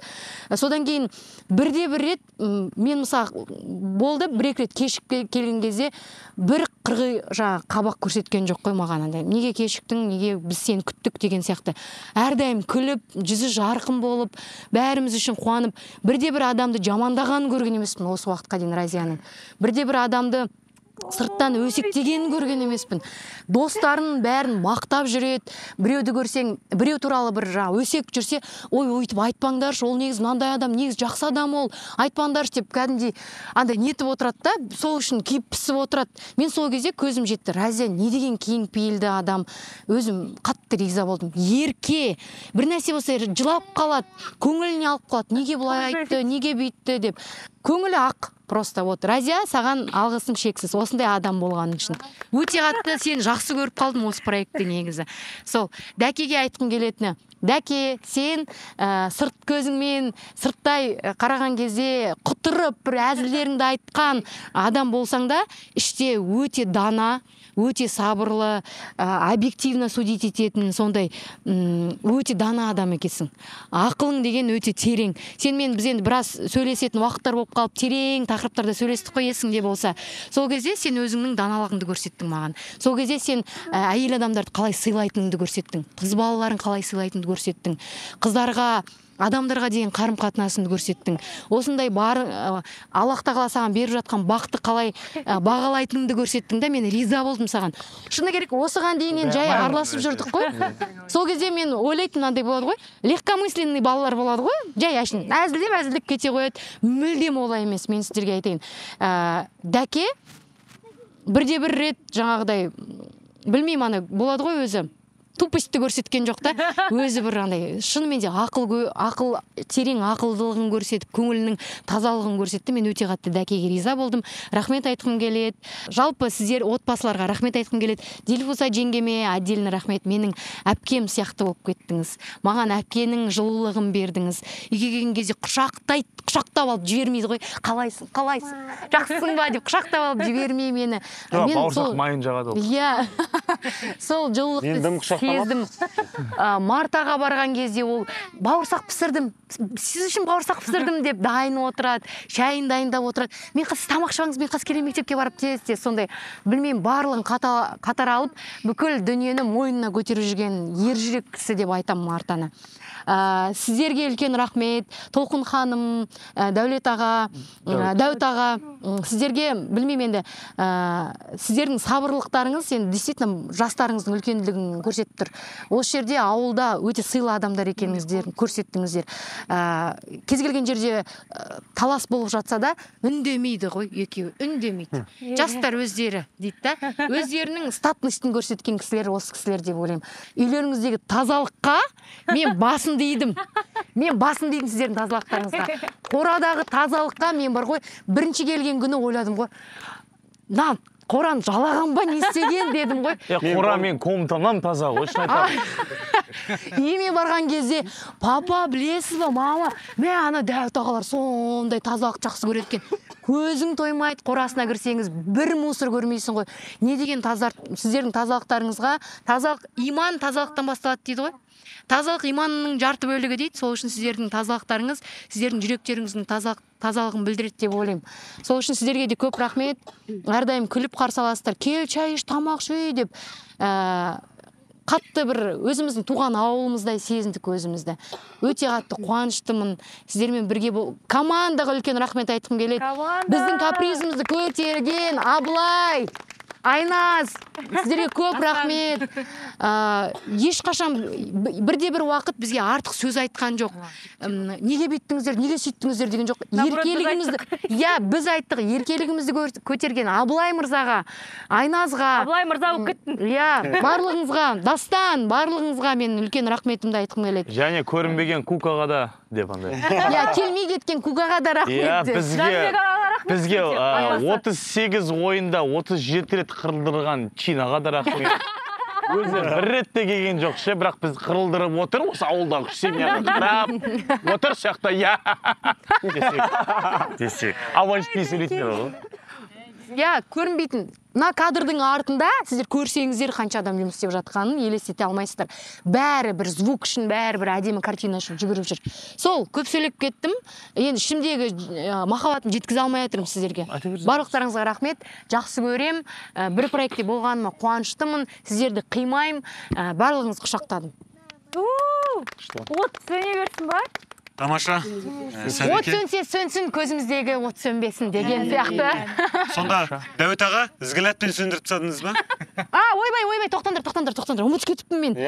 Содан кейін бірде-бір рет мен мысалы болды, 1-2 рет кешіп келген кезде бір қырғи қабақ көрсеткен жоқ қой маған, андай неге кешіктің, неге біз сені күттік деген сияқты. Әрдайым күліп, жүзі жарқын болып, бәріміз үшін қуанып, бірде-бір адамды жамандағанын көрген емеспін осы уақытқа дейін Разияның. Бірде-бір адамды сырттан өсектегенін көрген емеспін. Достарын бәрін мақтап жүреді. Біреуді көрсең, біреу туралы бір өсек жүрсе, ой, өйтіп айтпаңдаршы, ол негізі мынандай адам, негізі жақсы адам ол, айтпаңдаршы деп кәдімгідей андай нетіп отырады да, сол үшін киіп пісіп отырады. Мен сол кезде көзім жетті. Разия не деген кең пейілді адам. Өзім қатты риза болдым. Ерке, бір нәрсе болса жылап қалады, көңіліне алып қалады. Неге бұлай айтты, неге бүйтті деп. Көңілі ақ. Просто вот Разия, саған алғысым шексіз, осындай адам болғаның үшін. Өте қатты сені жақсы көріп қалдым осы проектте негізі. Сол, Дәкеге айтқым келетіні. Дәке, сен сырт көзіңмен, сырттай қараған кезде құтырып, бір әзілдеріңді айтқан адам болсаң да, іште өте дана, өте сабырлы, объективно судить ететін, сондай өте дана адам екенсің. Ақылың деген өте терең. Сен біз енді біраз сөйлесетін уақыттар болып қалып, терең тақырыптарда сөйлестік қойесің де болса, сол кезде сен өзіңнің даналығыңды көрсеттің маған. Сол кезде сен әйел адамдарды қалай сыйлайтыныңды көрсеттің, қыз балаларын қалай сыйлайтыныңды көрсеттің, қыздарға, адамдарға деген қарым-қатынасыңды көрсеттің. Осындай бар Аллах тағала саған беріп жатқан бақты қалай бағалайтыныңды көрсеттің да, мен риза болдым саған. Шыны керек, осыған дейін жай араласып жүрдік қой. Сол кезде мен ойлайтын андай болады ғой, легкомысленный балалар болады ғой, жай әшін әзілдеп кете қояды. Мүлдем олай емес, мен сіздерге айтайын. Дәке бірде-бір рет жаңағыдай, білмеймін, ана болады ғой өзі, тупостьті көрсеткен жоқ та, өзі бір андай шынымен де ақыл терең ақылдылығын көрсетіп, көңілінің тазалығын көрсетті. Мен өте қатты Дәкеге риза болдым. Рахмет айтқым келеді. Жалпы сіздер отбасыларға рахмет айтқым келеді. Дильфуса жеңгеме отдельно рахмет. Менің әпкем сияқты болып кеттіңіз. Маған әпкенің жылулығын бердіңіз. Үйге келген кезде құшақтап алып жібермейді ғой. Қалайсың? Жақсысың ба деп құшақтап алып жібермей мені. Бауырсақ майын жағады ол. Иә. Сол жылулықты сездім. Мартаға барған кезде ол бауырсақ пісірдім, сіз үшін бауырсақ пісірдім деп дайын отырады, шайын дайындап отырады. Мен қазір тамақ ішіп алыңыз, мен қазір келем мектепке барып тез сондай, білмеймін, барлығын қатар алып, бүкіл дүниені мойнына көтеріп жүрген ержүрек кісі деп айтамын Мартаны. Сіздерге үлкен рахмет, Толқын ханым, Дәулет аға, Дәуіт аға, сіздерге білмеймін енді, сіздердің сабырлықтарыңыз, енді действительно жастарыңыздың үлкендігін көрсетіп тұр. Осы жерде ауылда өте сыйлы адамдар екеніңіздерін көрсеттіңіздер. Кез келген жерде талас болып жатса да, үндемейді ғой, екеуі үндемейді. Жастар өздері дейді да, өздерінің статностын көрсеткен кісілер осы кісілер деп ойлаймын. Үйлеріңіздегі тазалыққа мен басын дейдім сіздердің тазалықтарыңызға. Қорадағы тазалыққа мен бар ғой, бірінші келген күні ойладым ғой, қораны жалаған ба, не істеген дедім ғой. Қора мен комнатам таза ғой, шын айтамын. Еме барған кезде, папа, білесіз ба, мама, ана Дәуіт ағалар сондай тазалық жақсы көреді екен. Көзің тоймайды, қорасына кірсеңіз, бір мусор көрмейсің ғой. Не деген сіздердің тазалықтарыңызға, иман тазалықтан басталады дейді ғой. Тазалық иманның жарты бөлігі дейді. Сол үшін сіздердің тазалықтарыңыз, сіздердің жүректеріңіздің тазалығын білдіреді деп ойлаймын. Сол үшін сіздерге де көп рахмет. Әрдайым күліп қарсы аласыздар. Кел, шай іш, тамақ жей деп. қатты бір өзіміздің туған ауылымыздай сезіндік өзімізді. Өте қатты қуаныштымын. Сіздермен бірге командаға үлкен рахмет айтқым келеді. Біздің капризімізді көтерген Абылай, Айназ, сіздерге көп рахмет. Ешқашан бірде-бір уақыт бізге артық сөз айтқан жоқ. Неге бүйттіңіздер, неге сөйттіңіздер деген жоқ. Еркелігімізді, біз айттық, еркелігімізді көтерген Абылай мырзаға, Айназға, Абылай мырза өкіттін. Барлығыңызға, Дастан, барлығыңызға мен үлкен рахметімді айтқым келеді. Және көрінбеген Кукаға да деп андай. Келмей кеткен Кукаға да рахмет. Бізге 38 ойында 37 рет қырылдырған Чинаға да рахмет. Өзі бір ретте келген жоқ ше, бірақ біз қырылдырып отыр, осы ауылдағы семьяны қырап отыр шақта, десек. Аваншпей сөйлейтіндер ғой. Көрінбейтін. Мына кадрдың артында сіздер көрсеңіздер қанша адам жұмыс істеп жатқанын елестете алмайсыздар. Бәрі бір звук үшін, бәрі бір әдемі картина үшін жүгіріп жүр. Сол, көп сөйлеп кеттім. Енді ішімдегі махаббатым жеткізе алмай жатырмын сіздерге. Барлықтарыңызға рахмет. Жақсы көрем. Бір проектте болғаныма қуаныштымын. Сіздерді қимайым. Барлығыңызды құшақтадым. От сөне берсін ба? Тамаша. От сөнсе сөнсін, көзіміздегі от сөнбесін деген сияқты. Сонда Дәует аға ізгіләтпен сөндіріп тастадыңыз ба? Ойбай, тоқтаңдар, ұмытып кетіппін мен.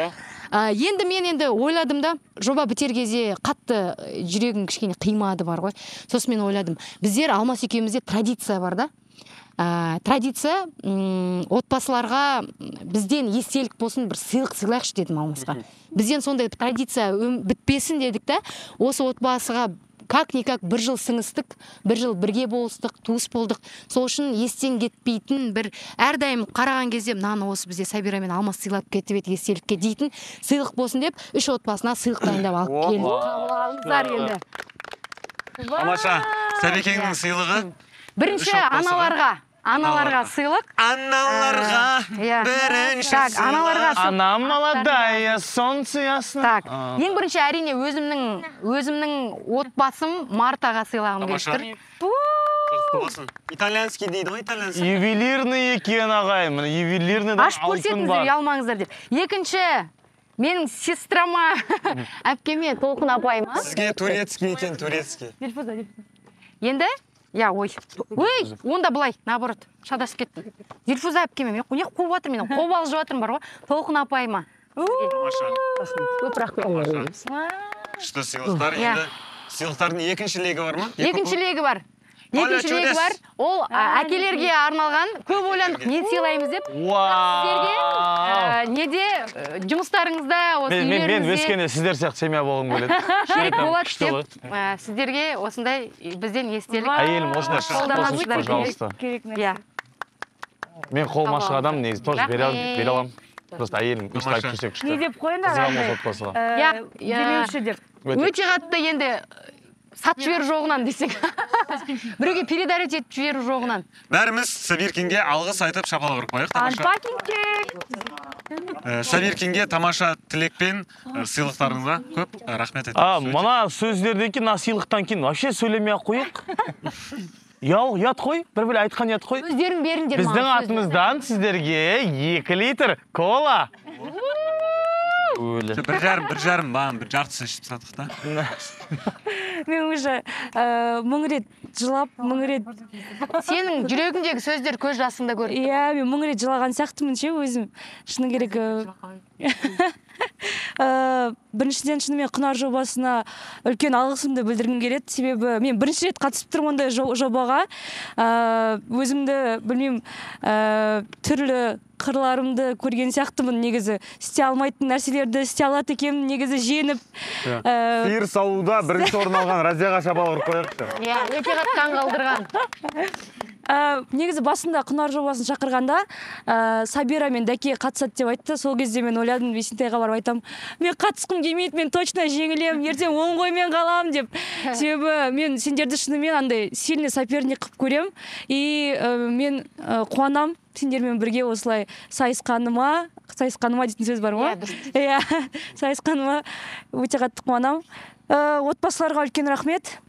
Енді мен ойладым да, жоба бітер кезде қатты жүрегім кішкене қимады бар ғой. Сосын мен ойладым, біздер Алмас екеумізде традиция бар да. Традиция отбасыларға бізден естелік болсын бір сыйлық сыйлайықшы дедім Алмасқа. Бізден сондай традиция бітпесін дедік та, осы отбасыға как-никак бір жыл сіңістік, бір жыл бірге болыстық, туыс болдық. Сол үшін естен кетпейтін бір әрдайым қараған кезде мынаны осы бізде Сабира мен Алмас сыйлап кетіп еді естелікке дейтін сыйлық болсын деп, 3 отбасына сыйлық дайындап алып келдік. Қабыл алыңыздар енді. Тамаша, Сәбекеңнің сыйлығы бірінші аналарға сыйлық. Аналарға бірінші сыйлық. Ана молодая, солнце ясно. Ең бірінші әрине өзімнің отбасым Мартаға сыйлағым келіп тұр. Итальянский дейді ғой, итальянский. Ювелирный екен ағайым, ювелирныйдан ашып көрсетіңіздер, ұялмаңыздар деп. Екінші, менің сестрама, әпкеме Толқын апайыма. Сізге турецкий екен, турецкий. Енді? Онда былай, наоборот, шадасып кеттім. Зильфуза әпкеме, мен не қуып жатыр, мен қуып алып жатырмын бар ғой, Толқын апайыма. Көп рахмет. Что сыйлықтар енді? Сыйлықтардың екінші легі бар ма? Екінші легі бар. Ол әкелерге арналған, көп ойландық, не сыйлаймыз деп. Сіздерге неде жұмыстарыңызда, осы үйлеріңізде. Мен өскенде сіздер сияқты семья болғым келеді. Керек болады деп, сіздерге осындай бізден естелік. Әйелім осындай қосыншы, пожалуйста. Мен қолым ашық адам, негізі тоже бере алам. Просто әйелім үш айтып жүрсек күшті. Не деп қойыңдар? Демеуші деп. Өте қатты енді сатып жіберу жоғынан десек. Біреуге передарить етіп жіберу жоғынан. Бәріміз Сабиркинге алғыс айтып шапалақ ұрып қояйық, Тамаша. Сабиркинге тамаша тілекпен сыйлықтарыңызға көп рахмет айтамыз. Мына сөздерден кейін, сыйлықтан кейін вообще сөйлемей-ақ қояйық. Ят қой, бір айтқан ят қой. Өздерің беріңдер. Біздің атымыздан сіздерге 2 литр кола. Бір жарым, бір жартысы ішіп сатық та. Мен уже мың рет жылап, мың рет. Сенің жүрегіңдегі сөздер көз жасыңда көр. Мен мың рет жылаған сияқтымын ше өзім. Шыны керек. Біріншіден шынымен Құнар жобасына үлкен алғысымды білдіргім келеді. Себебі мен бірінші рет қатысып тұрмын ондай жобаға. Өзімді білмеймін, түрлі қырларымды көрген сияқтымын. Негізі істей алмайтын нәрселерді істей алады екенмін, негізі жеңіп. Сиыр салуда бірінші орын алған Разияға шапалақ ұрып қояйықшы. Өте қатты таң қалдырған. Негізі басында Құнар жобасын шақырғанда Сабира мен Дәке қатысады деп айтты. Сол кезде мен ойладым, Бесентайға барып айтам, мен қатысқым келмейді, мен точно жеңілем, ертең оң қоймен қалам деп. Себебі мен сендерді шынымен андай сильный соперник қып көрем. И мен қуанам сендермен бірге осылай сайысқаныма дейтін сөз бар ма? Сайысқаныма өте қатты қуанам. Отбасыларға үлкен рахмет.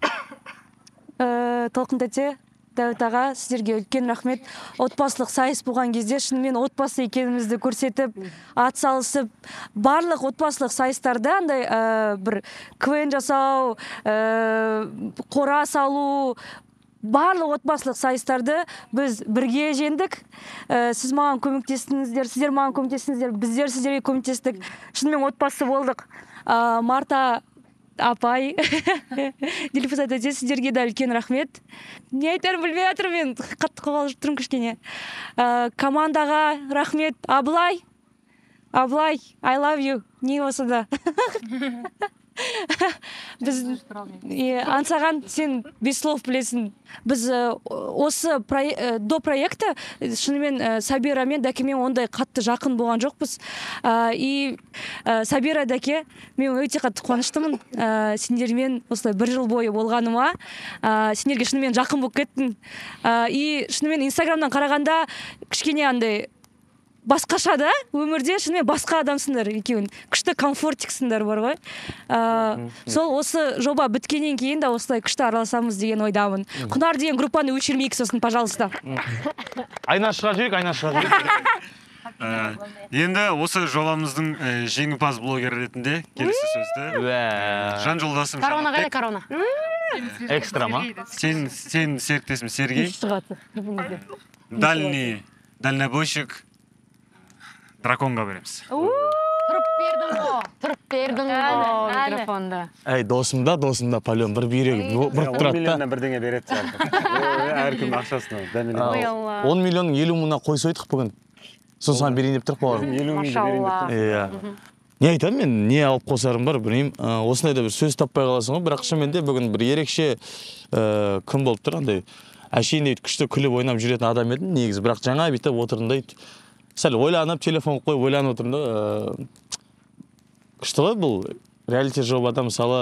Толқын тәте, Дәуіт аға, сіздерге үлкен рахмет. Отбасылық сайыс болған кезде шынымен отбасы екенімізді көрсетіп, атсалысып, барлық отбасылық сайыстарда андай бір КВН жасау, қора салу, барлық отбасылық сайыстарды біз бірге жеңдік. Сіз маған көмектестіңіздер, сіздер маған көмектестіңіздер, біздер сіздерге көмектестік. Шынымен отбасы болдық. Марта апай, Дилипазат әже, сіздерге де үлкен рахмет. Не айтарым білмей жатырмын, мен қатты қобалжып тұрмын кішкене. Командаға рахмет. Аблай, I love you. Не болса да. Біз аңсаған, сен 5 слов білесің. Біз осы до проекта шынымен Сабира мен Дәкемен ондай қатты жақын болған жоқпыз. И Сабира Дәке, мен өте қатты қуаныштымын сендермен осылай 1 жыл бойы болғаныма. Сендерге шынымен жақын болып кеттім. И шынымен Инстаграмнан қарағанда кішкене андай басқаша да, өмірде шынымен басқа адамсыңдар екеуін. Күшті комфортиксіңдер бар ғой. Сол осы жоба біткеннен кейін да осылай күшті араласамыз деген ойдамын. Құнар деген группаны өшірмейік сосын, пожалуйста. Айна шыға жүрек, айна шыға жүрек. Енді осы жобамыздың жеңімпаз блогер ретінде келесі сөзді жан жолдасым Корона қайда, корона? Экстра ма? Сен серіктесім Сергей. Дальнобойщик Драконға береміз. Тұрып бердің ғой микрофонды. Әй, досымда, пален, бір бүйрегі бұрып тұрады да. 10 миллионнан бірдеңе береді әркім ақшасына. 10 миллионның 50 мыңына қой сойдық бүгін. Сосын берейін деп тұрық болар. Машалла. Не айтамын мен, не алып қосарым бар, білмеймін. Осындай да бір сөз таппай қаласың ғой, бірақ шынымен де бүгін бір ерекше күн болып тұр, андай әшейінде күшті күліп ойнап жүретін адам едім негізі, бірақ жаңа бүйтіп отырында сәл ойланып, телефон қойып ойланып отырмын да. Күшті ғой бұл реалити жобада мысалы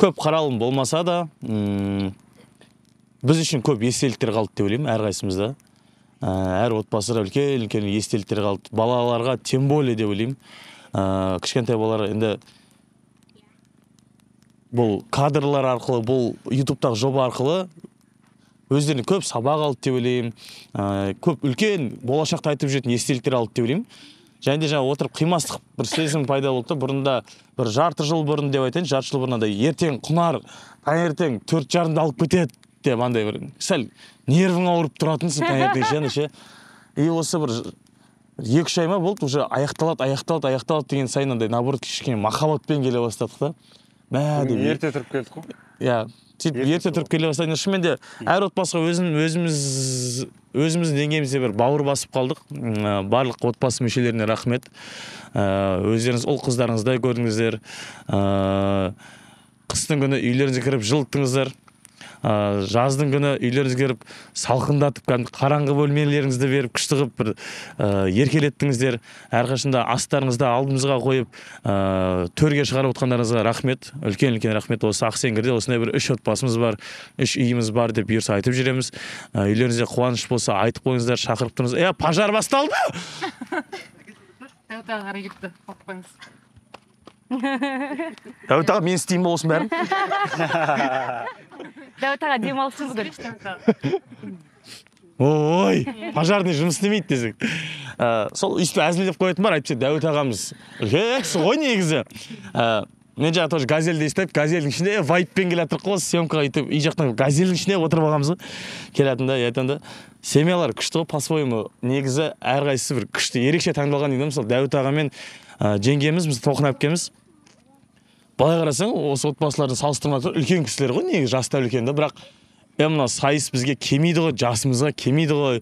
көп қаралым болмаса да біз үшін көп естеліктер қалды деп ойлаймын әрқайсымызда. Әр отбасыда үлкен естеліктер қалды. Балаларға тем более деп ойлаймын. Кішкентай балалар енді бұл кадрлар арқылы, бұл ютубтағы жоба арқылы өздеріне көп сабақ алды деп ойлаймын. Көп үлкен болашақта айтып жүретін естеліктер алды деп ойлаймын. Және де жаңа отырып қимастық бір сезім пайда болды. Бұрында бір жарты жыл бұрын деп айтайын, жарты жыл бұрын ертең Құнар таңертең 4:30-да алып кетеді деп андай бір сәл нервің ауырып тұратынсың таңертең ше. И осы бір 2-3 ай ма болды, уже аяқталады деген сайын андай наоборот кішкене махаббатпен келе бастадық та. Ерте тұрып келдік қой. Иә, ерте тұрып келе бастадық. Шынымен де әр отбасыға өзіміздің деңгейімізде бір бауыр басып қалдық. Барлық отбасы мүшелеріне рахмет. Өздеріңіз ұл қыздарыңыздай көрдіңіздер. Қыстың күні үйлеріңізге кіріп жылыттыңыздар. Жаздың күні үйлеріңізге кіріп салқындатып, қараңғы бөлмелеріңізді беріп, күшті қылып бір еркелеттіңіздер. Әрқашанда астарыңызды алдымызға қойып, төрге шығарып отқандарыңызға рахмет. Үлкен рахмет. Осы Ақсеңгірде осындай бір 3 отбасымыз бар, 3 үйіміз бар деп бұйырса айтып жүреміз. Үйлеріңізде қуаныш болса айтып қойыңыздар, шақырып тұрыңыз. Пожар басталды! Дәуіт аға қарай кетті, қойыңыз. Дәуіт аға, мен істеймін ба осының бәрін? Дәуіт аға демалсын бүгін. Ой, пожарный жұмыс істемейді десек. Сол үсті әзілдеп қоятын бар, әйтпесе Дәуіт ағамыз үлкен кісі ғой негізі. Мен жаңа тоже газельді естіп, газельдің ішінде вайппен келатырық қой, съемкаға өйтіп, үй жақтан газельдің ішіне отырып алғанбыз ғой. Келатында, айтында, семьялар күшті ғой, по-своему, негізі әрқайсысы бір күшті, ерекше таңдалған дейді. Мысалы, Дәуіт ағамен жеңгеміз, Толқын әпкеміз. Былай қарасаң, осы отбасылардың салыстырмалы үлкен кісілер ғой, негізі жаста үлкен да, бірақ мына сайыс бізге келмейді ғой, жасымызға келмейді ғой,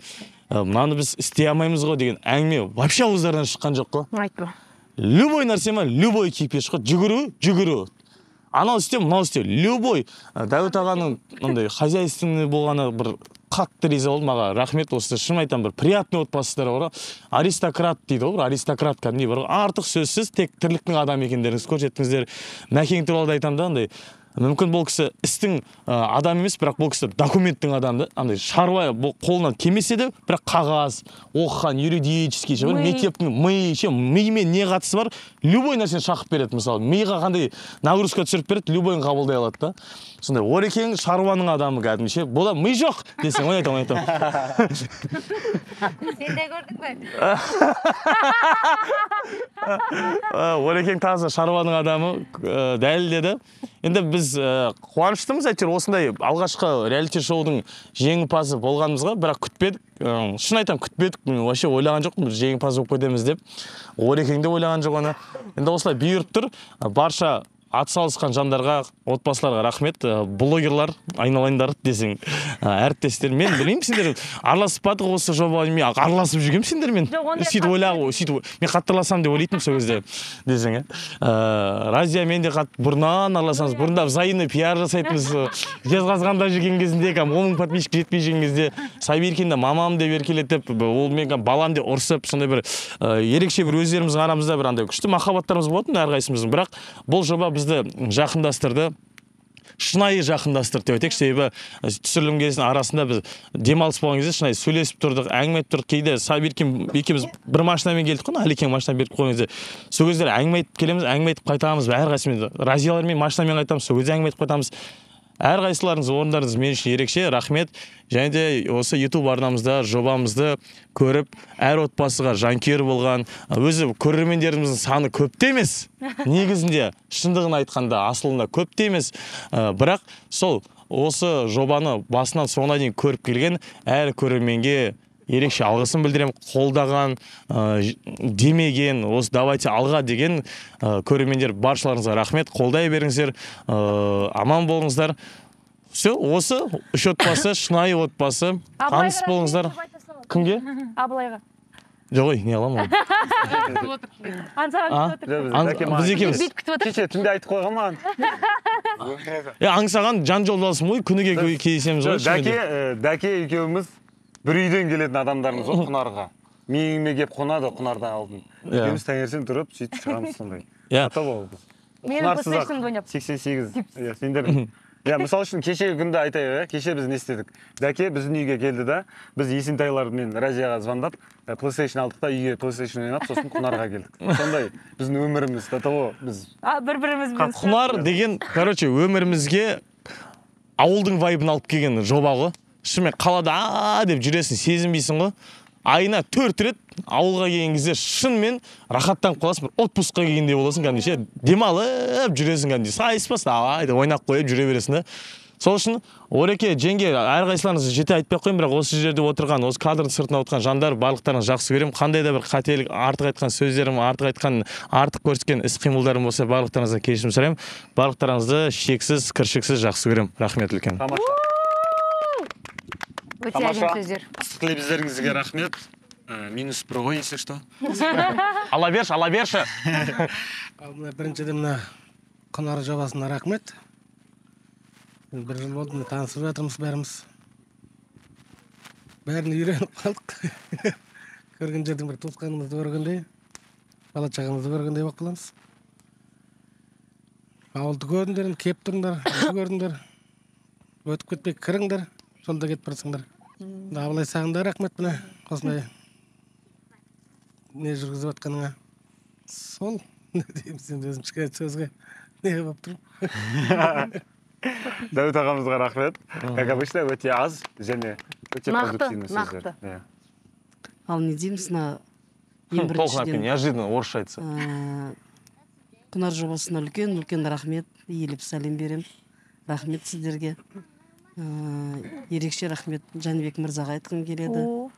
мынаны біз істей алмаймыз ғой деген әңгіме вообще ауыздарынан шыққан жоқ қой. Айтпа. Любой нәрсе ма, любой кипиш қой, жүгіру. Анау істе, мынау істе, любой. Дәуіт ағаның хозяйственный болғаны бір қатты риза болды маған. Рахмет, осы шын айтам, бір приятный отбасылар бар. Аристократ дейді ғой, аристократ кәдімгідей бар. Артық сөзсіз тек тірліктің адам екендеріңіз көрсеттіңіздер. Мәкең туралы айтам да, андай мүмкін бұл кісі істің адам емес, бірақ бұл кісі документтің адамы, андай шаруа қолынан келмесе де, бірақ қағаз, оқыған, юридический, мектептің миымен не қатысы бар, любой нәрсені шақып береді. Мысалы, миға қандай нагрузка түсіріп береді, любойын қабылдай алады да. Сондай Орекең шаруаның адамы кәдімгіше. Бұда ми жоқ десең, ойнайтам. Сен де көрдің бе? Орекең таза шаруаның адамы дәлелдеді. Енді біз қуаныштымыз, әйтеуір осындай алғашқы реалити шоудың жеңімпазы болғанымызға, бірақ күтпедік. Шын айтам, күтпедік. Мен вообще ойлаған жоқпын, біз жеңімпаз болып кетеміз деп. Орекең де ойлаған жоқ оны. Енді осылай бұйырып тұр. Барша атсалысқан жандарға, отбасыларға рахмет. Блогерлар айналайындар десең, әріптестер. Мен білмеймін, сендер араласпадық осы жобамен, мен араласып жүргем сендермен. Сөйтіп ойлағу, мен қаттырласам деп ойлайтын сол кезде десең. Разия мен де бұрыннан араласамыз, бұрында взаимный пиар жасайтынбыз. Жезқазғанда жүрген кезінде, 10 мың подписчик жетпей жүрген кезде, Сайберкинде мамам деп еркелетіп, ол мен балам деп ұрсып, сондай бір ерекше бір өздеріміздің арамызда бір андай күшті махаббаттарымыз болатын әрқайсымыздың. Бірақ бұл жоба бізді жақындастырды, шынайы жақындастырды деп айтайық. Себебі түсірілім кезінің арасында біз демалыс болған кезде шынайы сөйлесіп тұрдық, әңгіме айтып тұрдық. Кейде Сабиркин екеуміз бір машинамен келдік қой, Әлекең машина беріп қойған кезде. Сол кездері әңгіме айтып келеміз, әңгіме айтып қайтамыз, әрқайсымен Разиялармен машинамен қайтамыз, сол кезде әңгіме айтып қайтамыз. Әрқайсыларыңыз орындарыңыз мен үшін ерекше, рахмет. Және де осы YouTube арнамызда жобамызды көріп, әр отбасыға жанкүйер болған, өзі көрермендеріміздің саны көпте емес. Негізінде шындығын айтқанда асылында көпте емес. Бірақ сол осы жобаны басынан соңына дейін көріп келген әр көрерменге ерекше алғысын білдірем. Қолдаған, демеген, осы давайте алға деген көрермендер баршаларыңызға рахмет. Қолдай беріңіздер, аман болыңыздар. Все, осы үш отбасы, шынайы отбасы. Таныс болыңыздар. Кімге? Абылайға. Жоқ ой, не аламын. Біз екеуміз. Кеше түнде айтып қойған маған. Аңсаған жан жолдасым ғой, күніге кездесеміз ғой. Дәке екеуміз бір үйден келетін адамдарымыз ғой Құнарға. Мейіңме кеп қонады Құнардан алдын. Екеуміз таңертең тұрып, сөйтіп шығамыз сондай. Ата болды. Менің PlayStation ойнап. 88. Сендер. Мысал үшін кешегі күнді айтайық, кеше біз не істедік. Дәке біздің үйге келді да, біз Есентайлар мен Разияға звондап, PlayStation алдық та үйге PlayStation ойнап, сосын Құнарға келдік. Сондай біздің өміріміз, того біз бір-бірімізбен. Құнар деген, короче, өмірімізге ауылдың вайбын алып келген жоба ғой. Шынымен қалада деп жүресің, сезінбейсің ғой. Айына 4 рет ауылға келген кезде шынымен рахаттанып қаласың, бір отпускқа келгендей боласың, кәдімгіше демалып жүресің, кәдімгіше сайыспас, давай деп ойнап қойып жүре бересің да. Сол үшін Ореке жеңге әрқайсыларыңызды жете айтпай қойын, бірақ осы жерде отырған, осы кадрдың сыртында отырған жандар барлықтарыңызды жақсы көремін. Қандай да бір қателік, артық айтқан сөздерім, артық көрсеткен іс-қимылдарым болса, барлықтарыңыздан кешірім сұраймын. Барлықтарыңызды шексіз, кіршіксіз жақсы көремін. Рахмет үлкен. Өте әдемі сөздер. Тілебіздеріңізге рахмет. Минус бір ғой, если что. Ала берші. Біріншіден мына Құнар жобасына рахмет. Бір жыл болды, танысып жатырмыз бәріміз. Бәрін үйреніп қалдық. Көрген жерден бір туысқанымызды көргендей, бала шағамызды көргендей болып қаламыз. Ауылды көрдіңдер, кеп тұрыңдар, көрдіңдер. Өтіп кетпей кіріңдер, жолда кетіп барсыңдар. Абылай саған да рахмет міне, осындай не жүргізіп жатқаныңа. Сол, не деймін сен өзім шыққан сөзге не болып тұрмын. Дәуіт ағамызға рахмет. Как обычно, өте аз және өте продуктивный сөздер. Ал не дейміз, толқынаппен неожиданно орысша айтса. Құнар жобасына үлкен рахмет, иіліп сәлем берем. Рахмет сіздерге. Ерекше рахмет Жәнібек мырзаға айтқым келеді.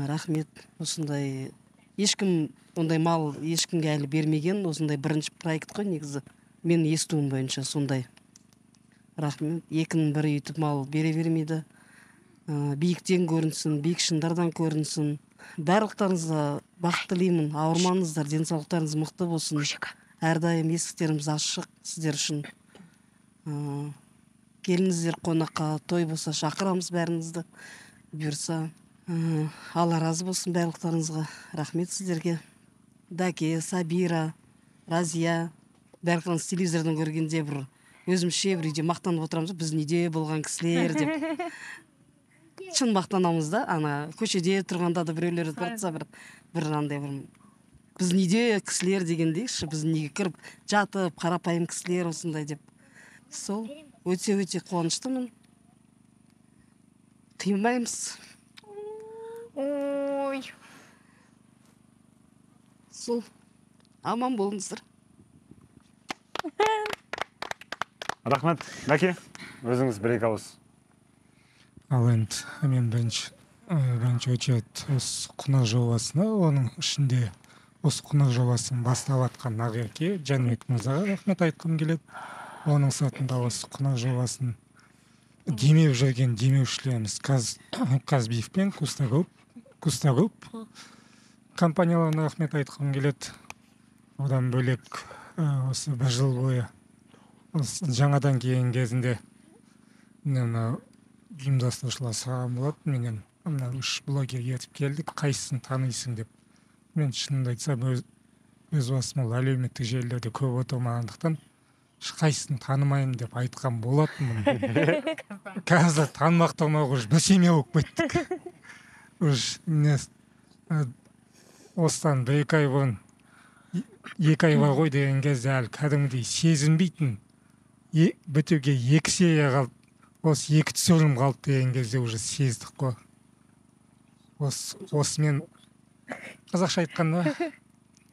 Рахмет, осындай ешкім ондай мал ешкімге әлі бермеген, осындай бірінші проект қой негізі. Мен естуім бойынша сондай. Рахмет, екінің бірі үйтіп мал бере бермейді. Биіктен көрінсін, биік шыңдардан көрінсін. Барлықтарыңызға бақыт тілеймін, ауырмаңыздар, денсаулықтарыңыз мықты болсын. Әрдайым есіктеріміз ашық сіздер үшін. Келіңіздер қонаққа, той болса шақырамыз бәріңізді. Бұйырса, Алла разы болсын барлықтарыңызға. Рахмет сіздерге. Дәке, Сабира, Разия, бәріңіз телевизордан көргенде бір өзімізше бір үйде мақтанып отырамыз, біз неде болған кісілер деп. Шын мақтанамыз да, ана көшеде тұрғанда да біреулер айтса бір андай бір біз неде кісілер дегендейші, біз неге кіріп жатып қарапайым кісілер осындай деп. Сол өте қуаныштымын. Қимаймыз. Ой. Сол аман болыңыздар. Рахмет. Бәке, өзіңіз бір-екі ауыз. Ал енді мен бірінші очередь осы қонақ жобасына, оның ішінде осы қонақ жобасын бастап жатқан Нағеке Жәнібек мырзаға рахмет айтқым келеді. Оның сыртында осы қонақ жобасын демеу жүрген демеушілеріміз Казбиев пен Кустагруп компанияларына рахмет айтқым келеді. Одан бөлек осы бір жыл бойы жаңадан келген кезінде ұйымдастырушылар сұраған болатын, менен мына 3 блогер ертіп келдік, қайсысын танисың деп. Мен шынымды айтсам, өз басым ол әлеуметтік желілерде көп отырмағандықтан қайсысын танымаймын деп айтқан болатынмын. Қазір танымақтамауға уже бір семья болып кеттік. Осыдан 1-2 ай бұрын 2 ай бар ғой деген кезде әлі кәдімгідей сезінбейтін бітуге 2 серия қалды, осы 2 түсірілім қалды деген кезде уже сездік қой. Осымен қазақша айтқанда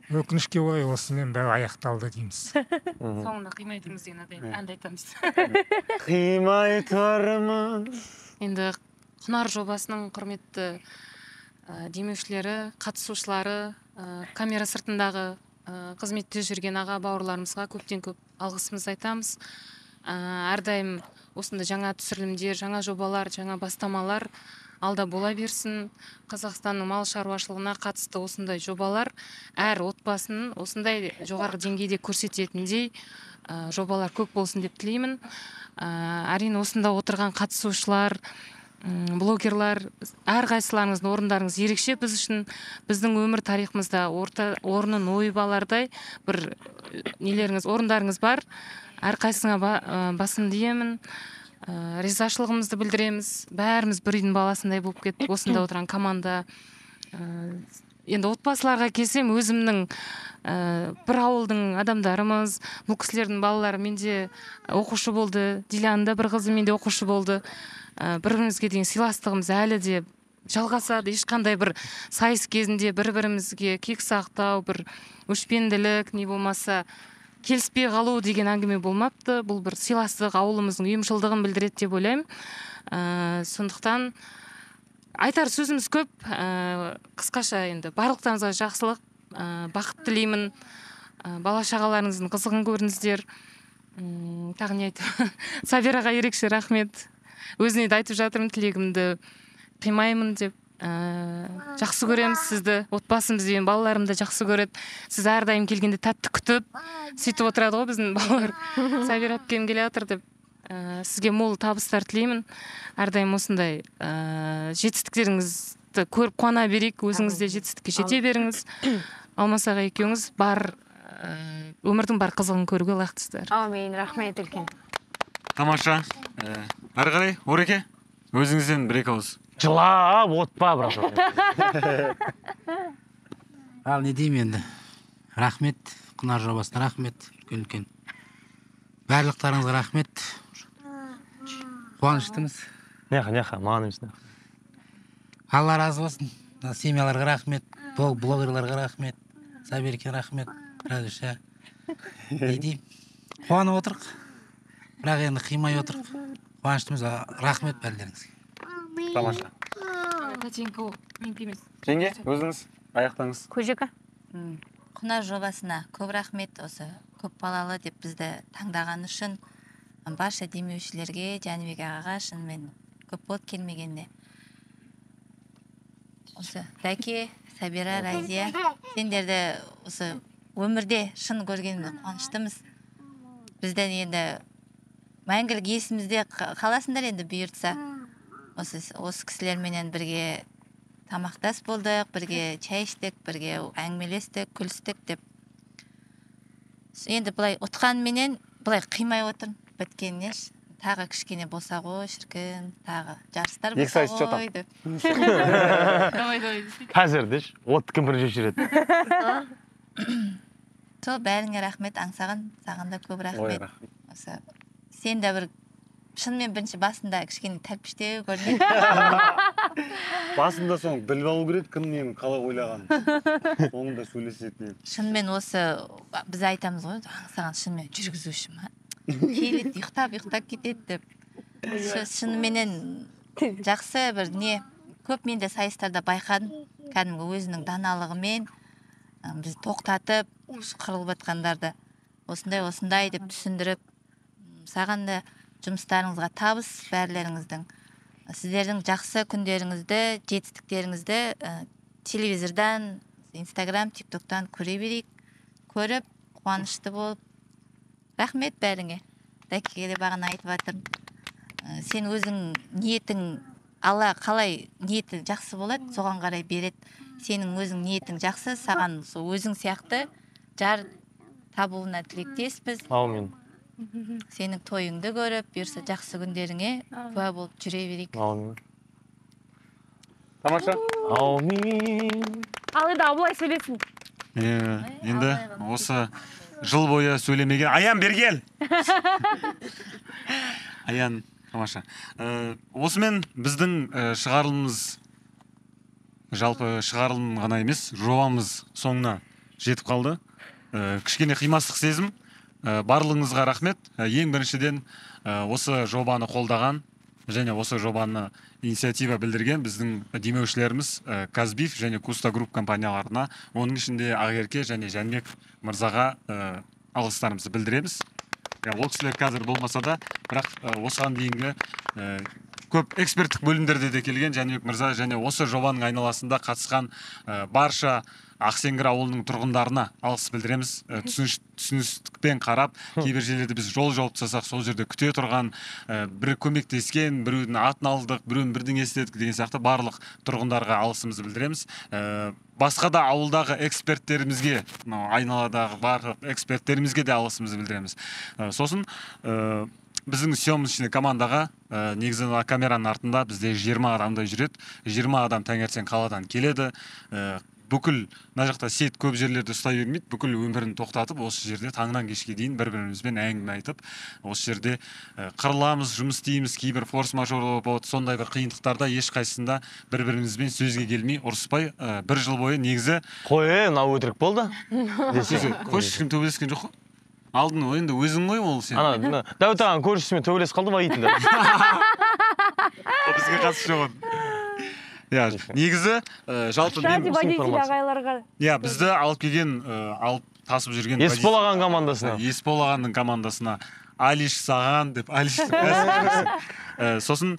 өкінішке орай осымен бәрі аяқталды дейміз. Соңында қимай тұрмыз деген әнді айтамыз. Қимай тұрмыз. Енді Құнар жобасының құрметті демеушілері, қатысушылары, камера сыртындағы қызметте жүрген аға бауырларымызға көптен көп алғысымыз айтамыз. Әрдайым осында жаңа түсірілімдер, жаңа жобалар, жаңа бастамалар алда бола берсін. Қазақстанның мал шаруашылығына қатысты осындай жобалар әр отбасын осындай жоғарғы деңгейде көрсететіндей жобалар көп болсын деп тілеймін. Әрине осында отырған қатысушылар, блогерлар, әрқайсыларыңыздың орындарыңыз ерекше біз үшін. Біздің өмір тарихымызда орнын ойып алардай бір орындарыңыз бар. Әрқайсыңа басын деймін. Ризашылығымызды білдіреміз. Бәріміз бір үйдің баласындай болып кеттік, осында отырған команда. Енді отбасыларға келсем, өзімнің бір ауылдың адамдарымыз, бұл кісілердің балалары менде оқушы болды, Диляның да бір қызы менде оқушы болды. Бір-бірімізге деген сыйластығымыз әлі де жалғасады. Ешқандай бір сайыс кезінде бір-бірімізге кек сақтау, бір өшпенділік, не болмаса келіспей қалу деген әңгіме болмапты. Бұл бір сыйластық, ауылымыздың ұйымшылдығын білдіреді деп ойлаймын. Сондықтан айтар сөзіміз көп. Қысқаша енді барлықтарыңызға жақсылық, бақыт тілеймін. Бала шағаларыңыздың қызығын көріңіздер. Тағы не айтып? Сабираға ерекше рахмет. Өзіне де айтып жатырмын, тілегімді қимаймын деп. Жақсы көреміз сізді, отбасымызбен балаларымды жақсы көреді. Сіз әрдайым келгенде тәтті күтіп, сөйтіп отырады ғой біздің балалар. Сабира әпкем келе жатыр деп. Сізге мол табыстар тілеймін. Әрдайым осындай жетістіктеріңізді көріп қуана берейік. Өзіңіз де жетістікке жете беріңіз. Алмасаға екеуіңіз бар өмірдің бар қызығын көруге лайықтысыздар. Амин, рахмет үлкен. Тамаша. Әрі қарай, Ореке, өзіңізден бір-екі ауыз. Жылап отпа, брат. Ал не деймін енді. Рахмет, Құнар жобасына рахмет, үлкен. Барлықтарыңызға рахмет. Қуаныштымыз. Неха, маған емес. Алла разы болсын. Семьяларға рахмет, блогерларға рахмет, Саберке рахмет, Радуша. Не деймін. Қуанып отырық. Бірақ енді қимай отырық. Қуаныштымыз, рахмет бәлдеріңізге. Тамаша. Тәтенькі, мен дейміз. Жеңге, өзіңіз аяқтаңыз. Көжека. Құнар жобасына көп рахмет, осы көп балалы деп бізді таңдаған үшін. Барша демеушілерге, Жәнібек ағаға шынымен көп болды келмегенде. Осы Бәке, Сабира, Разия, сендерді осы өмірде шын көргенімді қуаныштымыз. Бізден енді мәңгілік есімізде қаласындар енді бұйыртса. Осы кісілерменен бірге тамақтас болдық, бірге чай іштік, бірге әңгімелестік, күлістік деп. Енді бұлай ұтқанменен бұлай қимай отырмын. біткеніне тағы кішкене болса ғой шіркін, тағы жарыстар Екі болса сайыс ғой деп. Қазір деш, от кім бірінші жүреді. Сол бәріңе рахмет, аңсаған, саған да көп рахмет. Сен де бір шынымен бірінші басында кішкене тәлпіштеу көрінеді. Басында соң біліп алу керек, кім нені қалай ойлаған. Соңында сөйлесетін. Шынымен осы біз айтамыз ғой, аңсаған шынымен жүргізуші ма? Келеді, ұйықтап кетеді деп. Шыныменен жақсы бір не, көп мен де сайыстарда байқадым, кәдімгі өзінің даналығымен біз тоқтатып, қырылып жатқандарды осындай деп түсіндіріп, саған да жұмыстарыңызға табыс бәрлеріңіздің. Сіздердің жақсы күндеріңізді, жетістіктеріңізді телевизордан, Инстаграм, ТикТоктан көре берейік. Көріп, қуанышты болып. Рахмет бәріңе. Дәкеге де бағана айтып жатырмын. Сен өзің ниетің, Алла қалай ниеті жақсы болады, соған қарай береді. Сенің өзің ниетің жақсы, саған өзің сияқты жар табуына тілектеспіз. Аумин. Сенің тойыңды көріп, бұйырса жақсы күндеріңе куә болып жүре берейік. Аумин. Тамаша. Аумин. Ал енді абылай сөйлесін. Енді осы жыл бойы сөйлемеген Аян бергел. Аян, тамаша. Осымен біздің шығарылымыз, жалпы шығарылым ғана емес, жобамыз соңына жетіп қалды. Кішкене қимастық сезім. Барлығыңызға рахмет. Ең біріншіден осы жобаны қолдаған және осы жобаны инициатива білдірген біздің демеушілеріміз Казбиф және Куста Групп компанияларына, оның ішінде Ағерке және Жәнбек мырзаға алғыстарымызды білдіреміз. Ол кісілер қазір болмаса да, бірақ осыған дейінгі көп эксперттік бөлімдерде де келген Жәнбек мырза және осы жобаның айналасында қатысқан барша Ақсеңгір ауылының тұрғындарына алғыс білдіреміз. Түсіністікпен қарап, кейбір жерлерде біз жол жауып тастасақ, сол жерде күте тұрған, бір көмектескен, біреудің атын алдық, біреуін бірдеңе істедік деген сияқты барлық тұрғындарға алғысымызды білдіреміз. Басқа да ауылдағы эксперттерімізге, айналадағы барлық эксперттерімізге де алғысымызды білдіреміз. Сосын біздің съемочный командаға, негізі камераның артында бізде 20 адамдай жүреді. 20 адам таңертең қаладан келеді. Бүкіл мына жақта сет көп жерлерде ұстай бермейді, бүкіл өмірін тоқтатып, осы жерде таңнан кешке дейін бір-бірімізбен әңгіме айтып, осы жерде қырыламыз, жұмыс істейміз, кейбір форс-мажор болады, сондай бір қиындықтарда ешқайсысында бір-бірімізбен сөзге келмей, ұрыспай, бір жыл бойы негізі мынау өтірік болды. Қойшы, ешкім төбелескен жоқ қой? Алдың енді өзің ғой ол сен. Дәуіт ағаның көршісімен төбелесіп қалды ма дейтіндер. Бізге қатысы жоқ. Негізі жалпы бізді алып келген, алып тасып жүрген Еспол ағаның командасына. Еспол ағаның командасына Алиш саған деп, Алиш сосын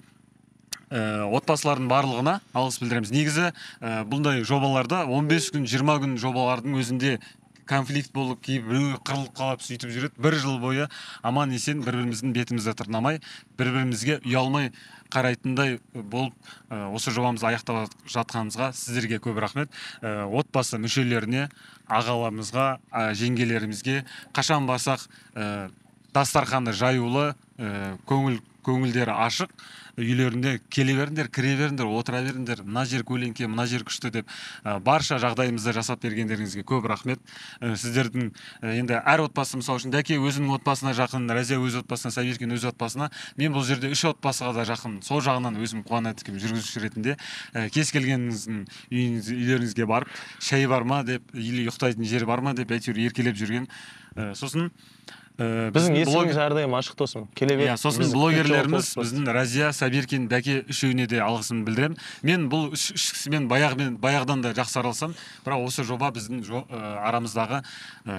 отбасылардың барлығына алғыс білдіреміз. Негізі бұндай жобаларда 15 күн, 20 күн жобалардың өзінде конфликт болып, кейбіреу қырылып қалап сөйтіп жүреді. Бір жыл бойы аман есен бір-біріміздің бетімізді тырнамай, бір-бірімізге ұялмай қарайтындай болып, осы жобамызды аяқтап жатқанымызға сіздерге көп рахмет. Отбасы мүшелеріне, ағаларымызға, жеңгелерімізге қашан барсақ дастарханы жаюлы, көңілдері ашық, үйлерінде келе беріңдер, кіре беріңдер, отыра беріңдер, мына жер көлеңке, мына жер күшті деп барша жағдайымызды жасап бергендеріңізге көп рахмет. Сіздердің енді әр отбасы, мысалы үшін Дәке өзінің отбасына жақын, Рәзия өз отбасына, Сабиркен өз отбасына, мен бұл жерде 3 отбасыға да жақын. Сол жағынан өзім қуанады екенмін жүргізуші ретінде. Кез келгеніңіздің үйлеріңізге барып, шай бар ма деп, или ұйықтайтын жер бар ма деп әйтеуір еркелеп жүрген. Сосын біздің есігіміз әрдайым ашық досым. Келе бер. Сосын блогерлеріміз, біздің Разия, Сабиркен, Дәке үшеуіне де алғысымды білдіремін. Мен бұл үш кісімен баяғыдан да жақсы араласам, бірақ осы жоба біздің арамыздағы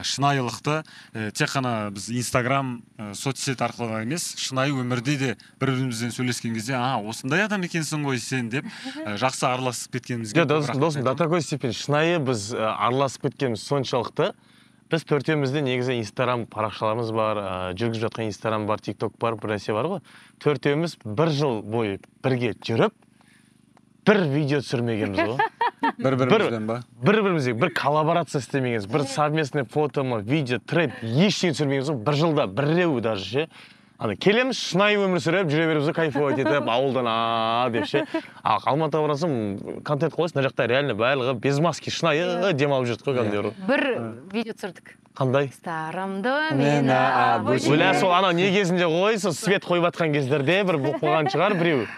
шынайылықты тек қана біз Инстаграм, соцсет арқылы емес, шынайы өмірде де бір-бірімізбен сөйлескен кезде, осындай адам екенсің ғой сен деп жақсы араласып кеткенімізге. Досым, до такой степени шынайы біз араласып кеткеніміз соншалықты. Біз төртеумізде негізі Инстаграм парақшаларымыз бар, жүргізіп жатқан Инстаграм бар, ТикТок бар, бір нәрсе бар ғой. Төртеуміз бір жыл бойы бірге жүріп, бір видео түсірмегенбіз ғой. Бір-бірімізбен ба? Бір-бірімізге бір коллаборация істемегенбіз, бір совместный фото ма, видео, трейд, ештеңе түсірмегенбіз ғой. Бір жылда біреуі даже ше. ана келеміз шынайы өмір сүріп жүре береміз, кайфовать етіп ауылдан деп ше. Алматыға барсам контент қойсың, мына жақта реально барлығы без маски шынайы демалып жүрді ғой кәдімгідей. Бір видео түсірдік. Қандай? Старымды мен обучаю. Бля, сол анау не кезінде ғой, сол свет қойып жатқан кездерде бір қойған шығар біреу.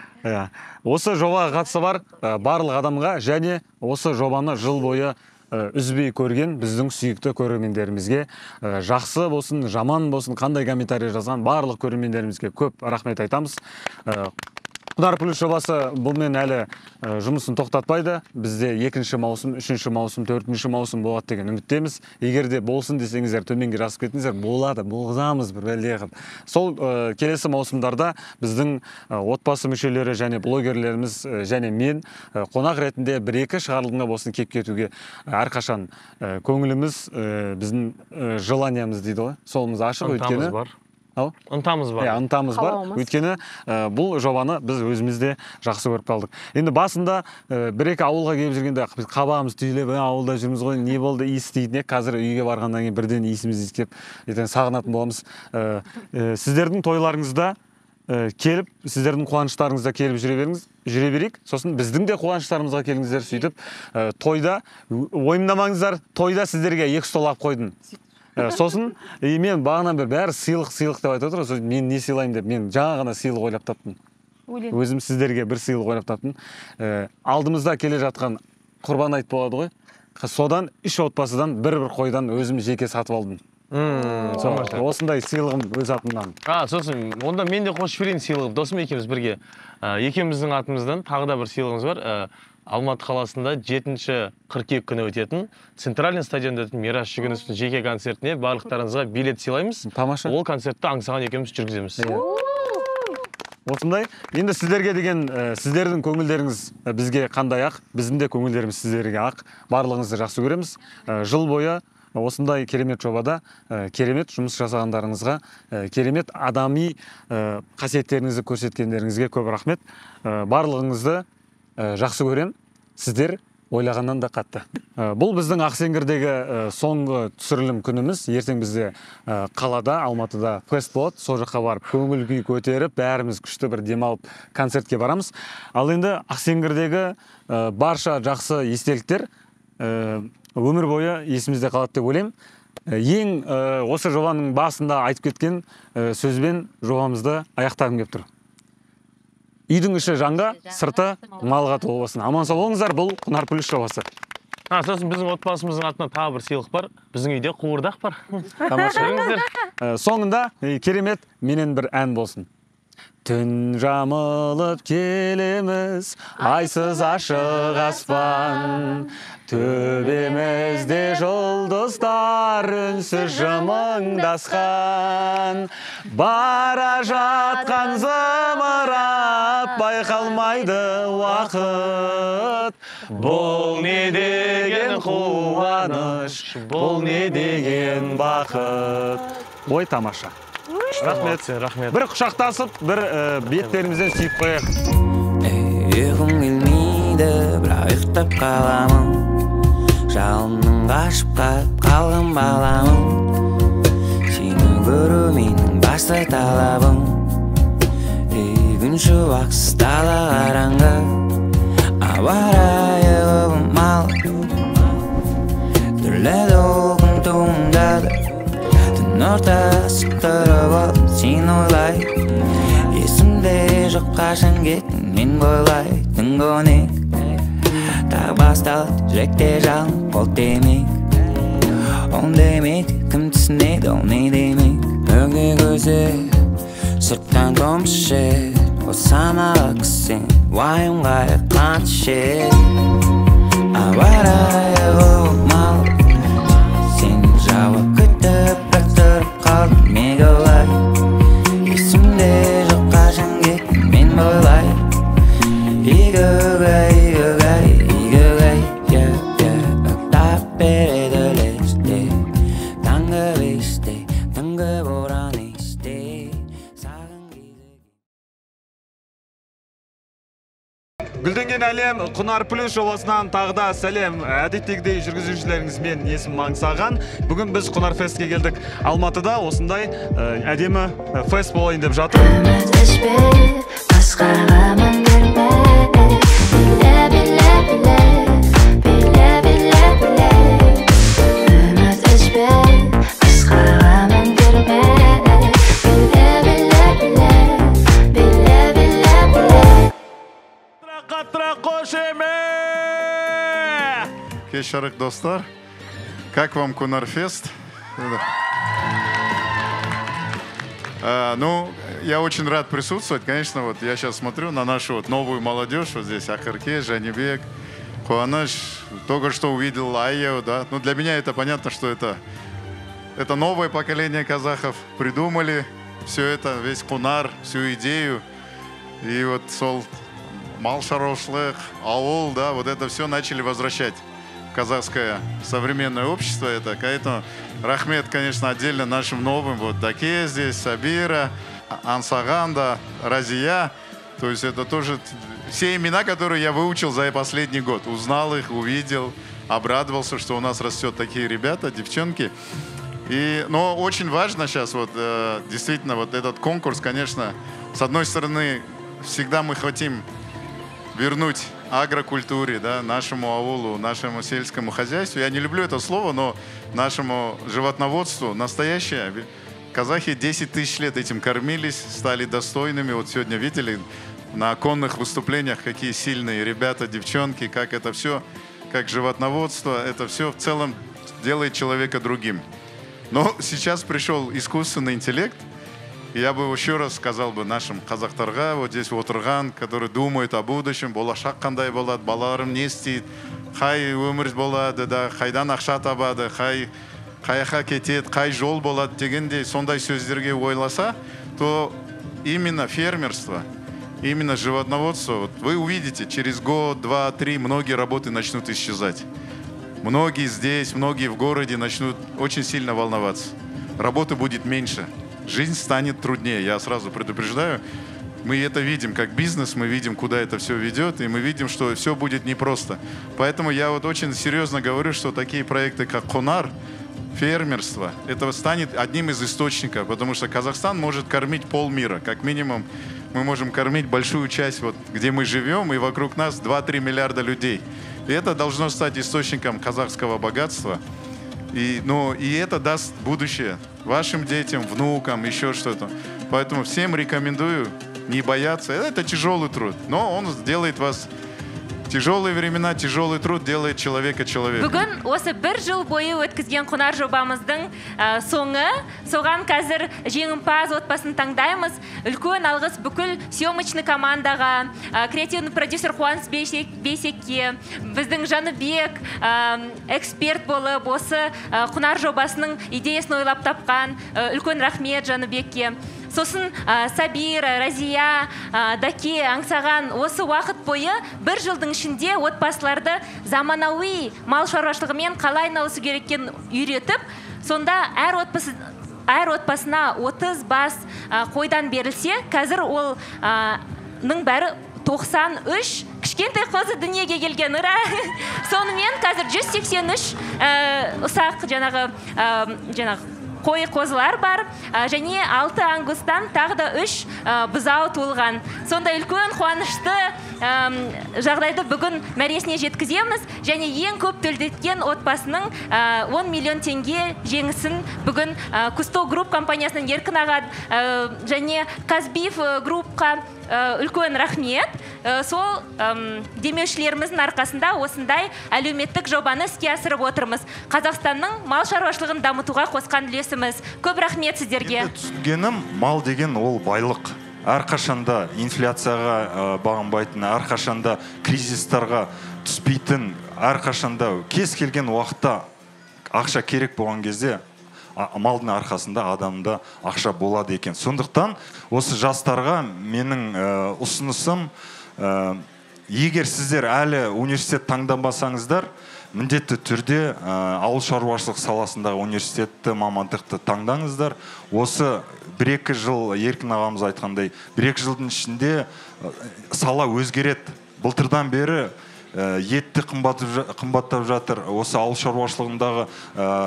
Осы жобаға қатысы бар барлық адамға және осы жобаны жыл бойы үзбей көрген біздің сүйікті көрермендерімізге жақсы болсын, жаман болсын, қандай комментарий жазған барлық көрермендерімізге көп рахмет айтамыз. Құнар плюс жобасы бұлмен әлі жұмысын тоқтатпайды. Бізде 2-ші маусым, 3-ші маусым, 4-ші маусым болады деген үміттеміз. Егер де болсын десеңіздер, төменге жазып кетіңіздер, болады, болғызамыз бір бәле қылып. Сол келесі маусымдарда біздің отбасы мүшелері және блогерлеріміз және мен қонақ ретінде 1-2 шығарылымға болсын кеп кетуге әрқашан көңіліміз, біздің желаниямыз дейді ғой. Солымыз ашық, өйткені ынтамыз бар. Ынтамыз бар. Өйткені бұл жобаны біз өзімізде жақсы көріп қалдық. Енді басында 1-2 ауылға келіп жүргенде қабағымыз түйіліп, ауылда жүрміз ғой, не болды, иіс дейтін ек. Қазір үйге барғаннан кейін бірден иісіміз иіскеп, сағынатын боламыз. Сіздердің тойларыңызда келіп, сіздердің қуаныштарыңызда келіп жүре берейік. Сосын біздің де қуаныштарымызға келіңіздер, сөйтіп тойда ойымдамаңыздар, тойда сіздерге 2 стол алып қойдым. Сосын мен бағанан бәрі сыйлық деп айтып отыр. Мен не сыйлаймын деп, мен жаңа ғана сыйлық ойлап таптым. Өзім сіздерге бір сыйлық ойлап таптым. Алдымызда келе жатқан құрбан айт болады ғой. Содан 3 отбасыдан бір қойдан өзім жеке сатып алдым. Осындай сыйлығым өз атымнан. Сосын онда мен де қосып берейін сыйлығым. Досым екеуміз бірге. Екеуміздің атымыздан тағы да бір сыйлығымыз бар. Алматы қаласында 7-ші қыркүйек күні өтетін Центральный стадионда өтетін Мирас Жүгінісовтың жеке концертіне барлықтарыңызға билет сыйлаймыз. Тамаша. Ол концертті аңсаған екеуміз жүргіземіз. Осындай. Енді сіздерге деген сіздердің көңілдеріңіз бізге қандай ақ, біздің де көңілдеріміз сіздерге ақ. Барлығыңызды жақсы көреміз. Жыл бойы осындай керемет жобада керемет жұмыс жасағандарыңызға, керемет адами қасиеттеріңізді көрсеткендеріңізге көп рахмет. Барлығыңызды жақсы көрем. Сіздер ойлағаннан да қатты. Бұл біздің Ақсеңгірдегі соңғы түсірілім күніміз. Ертең бізде қалада, Алматыда фест болады. Сол жаққа барып, көңіл күй көтеріп, бәріміз күшті бір демалып концертке барамыз. Ал енді Ақсеңгірдегі барша жақсы естеліктер өмір бойы есімізде қалады деп ойлаймын. Ең осы жобаның басында айтып кеткен сөзбен жобамызды аяқтағым келіп тұр. Үйдің іші жанға, сырты малға толы болсын. Аман сау болыңыздар, бұл Құнар плюс жобасы. Сосын біздің отбасымыздың атынан тағы бір сыйлық бар. Біздің үйде қуырдақ бар. Тамаша. Соңында керемет менен бір ән болсын. Түн жамылып келеміз, айсыз ашық аспан, төбемізде жұлдыздар үнсіз жымыңдасқан, бара жатқан зымырап байқалмайды уақыт. Бұл не деген қуаныш, бұл не деген бақыт. Ой, тамаша. Рахмет. Бір құшақтасып, бір беттерімізден сүйіп қояйық. Ұйқым келмейді, бірақ ұйықтап қаламын. Жалынның қашып қалған баламын. Сені көру менің басты талабым. Күн шуақсыз дала қараңғы, ауа райы құбылмалы. Түрлі толқын туындады, ортасы тұрып алып сен ойлай, есімде жоқ қашан кеттің мен бойлайтын көнек, тағы басталды жүректе жалын қол демек, он демек кім түсінеді ол не демек, өңге көзі сырттан томшы осамаға кісен уайымға қаншы ауа райы құбылмалы сен жауап күтіп неге олай, есімде жоқ қашан кеттің мен бойлай, игігай, тап береді лесте, таңғы 5-те, түнгі боран есте, саған Гүлденген әлем Құнар Плюс жобасынан тағы да сәлем. Әдеттегідей жүргізушілеріңізбен есім Маңсаған. Бүгін біз Құнар Фестке келдік. Алматыда осындай әдемі фест болайын деп жатыр. Кеш жарық достар, как вам Кунарфест? Ну, я очень рад присутствовать. Конечно, вот я сейчас смотрю на нашу вот новую молодежь. Вот здесь Ахарке, Жанибек, Хуаныш. Только что увидел Айю, да. Ну, для меня это понятно, что это новое поколение казахов. Придумали все это, весь Кунар, всю идею. И вот сол малшарошлых, аул, да, вот это все начали возвращать в казахское современное общество. Это, поэтому рахмет, конечно, отдельно нашим новым. Вот Даке здесь, Сабира, Ансаганда, Разия. То есть это тоже все имена, которые я выучил за последний год. Узнал их, увидел, обрадовался, что у нас растет такие ребята, девчонки. Но очень важно сейчас вот действительно вот этот конкурс, конечно, с одной стороны, всегда мы хотим вернуть агрокультуре, да, нашему аулу, нашему сельскому хозяйству. Я не люблю это слово, но нашему животноводству настоящее. Казахи 10 тысяч лет этим кормились, стали достойными. Вот сегодня видели на конных выступлениях, какие сильные ребята, девчонки, как это все, как животноводство, это все в целом делает человека другим. Но сейчас пришел искусственный интеллект. Я бы еще раз сказал бы нашим казахтарға, вот здесь отырған, которые думают о будущем, болашақ қандай болады, балаларым не істейді, қай өмір болады, да, қайдан ақша табады, қай жаққа кетеді, қай жол болады дегендей сондай сөздерге ойласа, то именно фермерство, именно животноводство, вот вы увидите, через год, два, три многие работы начнут исчезать. Многие здесь, многие в городе начнут очень сильно волноваться. Работы будет меньше. Жизнь станет труднее, я сразу предупреждаю. Мы это видим как бизнес, мы видим, куда это все ведет, и мы видим, что все будет непросто. Поэтому я вот очень серьезно говорю, что такие проекты, как Кунар, фермерство, это станет одним из источников, потому что Казахстан может кормить полмира. Как минимум мы можем кормить большую часть, вот, где мы живем, и вокруг нас 2-3 миллиарда людей. И это должно стать источником казахского богатства. И это даст будущее вашим детям, внукам, еще что-то. Поэтому всем рекомендую не бояться. Это тяжелый труд, но он сделает вас... Тяжелые времена, тяжелый труд делает человека человеком. Бүгін осы бір жыл бойы өткізген Құнар жобамыздың соңы, соған қазір жеңімпаз отбасын таңдаймыз. Үлкен алғыс бүкіл съемочный командаға, креативный продюсер Қуаныс Бейсекке, біздің Жаныбек эксперт болып осы Құнар жобасының идеясын ойлап тапқан үлкен рахмет Жаныбекке. Сосын Сабира, Разия, Даке, Аңсаған осы уақыт бойы бір жылдың ішінде отбасыларды заманауи мал шаруашылығымен қалай айналысу кереккен үйретіп, сонда әр отбасына 30 бас қойдан берілсе, қазір олның бәрі 93 кішкентай қозы дүниеге келген, ұра! Сонымен қазір 183 ұсақ жаңағы қой қозылар бар, және 6 ангустан тағы да 3 бұзау туылған. Сонда үлкен қуанышты жағдайды бүгін мәресіне жеткіземіз, және ең көп төлдеткен отбасының 10 миллион теңге жеңісін бүгін Кусто Групп компаниясының Еркін аға және Казбиф группқа үлкен рахмет. Сол демеушілеріміздің арқасында осындай әлеуметтік жобаны іске асырып отырмыз. Қазақстанның мал шаруашылығын дамытуға қосқан үлесіміз. Көп рахмет сіздерге. Түсінгенім, мал деген ол байлық. Әрқашанда инфляцияға бағынбайтын, әрқашанда кризистарға түспейтін, әрқашанда кез келген уақытта ақша керек болған кезде малдың арқасында адамда ақша болады екен. Сондықтан осы жастарға менің ұсынысым, егер сіздер әлі университет таңдамасаңыздар, міндетті түрде ауыл шаруашылық саласындағы университетті мамандықты таңдаңыздар. Осы 1-2 жыл, Еркін ағамыз айтқандай, 1-2 жылдың ішінде сала өзгереді. былтырдан бері етті қымбаттап жатыр, осы ауыл шаруашылығындағы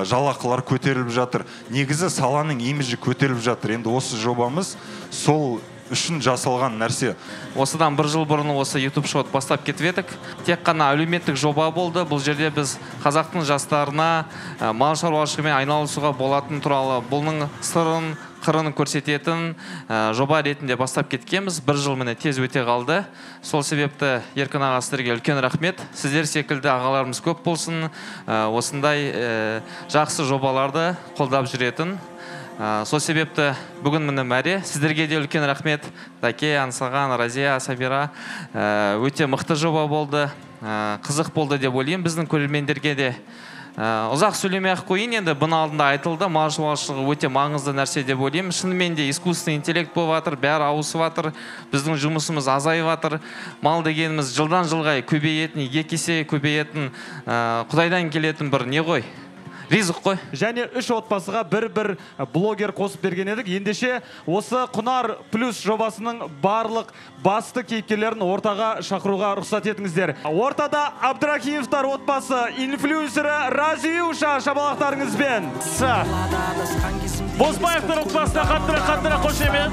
жалақылар көтеріліп жатыр. Негізі саланың имиджі көтеріліп жатыр. Енді осы жобамыз сол үшін жасалған нәрсе. Осыдан бір жыл бұрын осы YouTube шоуды бастап кетіп едік. Тек қана әлеуметтік жоба болды. Бұл жерде біз қазақтың жастарына мал шаруашылығымен айналысуға болатын туралы бұның сырын, қырын көрсететін жоба ретінде бастап кеткенбіз. Бір жыл міне тез өте қалды. Сол себепті Еркін аға сіздерге үлкен рахмет. Сіздер секілді ағаларымыз көп болсын. Осындай жақсы жобаларды қолдап жүретін. Сол себепті бүгін міне мәре, сіздерге де үлкен рахмет. Дәке, Аңсаған, Разия, Сабира, өте мықты жоба болды, қызық болды деп ойлаймын. Біздің көрермендерге де ұзақ сөйлемей-ақ қойын, енді бұның алдында айтылды, мал шаруашылығы өте маңызды нәрсе деп ойлаймын. Шынымен де искусственный интеллект болып жатыр, бәрі ауысып жатыр, біздің жұмысымыз азайып жатыр. Мал дегеніміз жылдан жылға көбейетін, екі есе көбейетін, Құдайдан келетін бір не ғой? Ризық қой. Және 3 отбасыға бір блогер қосып берген едік. Ендеше осы Құнар плюс жобасының барлық басты кейіпкерлерін ортаға шақыруға рұқсат етіңіздер. Ортада Абдрахимовтар отбасы, инфлюенсері Разиюша шабалақтарыңызбен. Бозбаевтар отбасына қаттыра қошемет.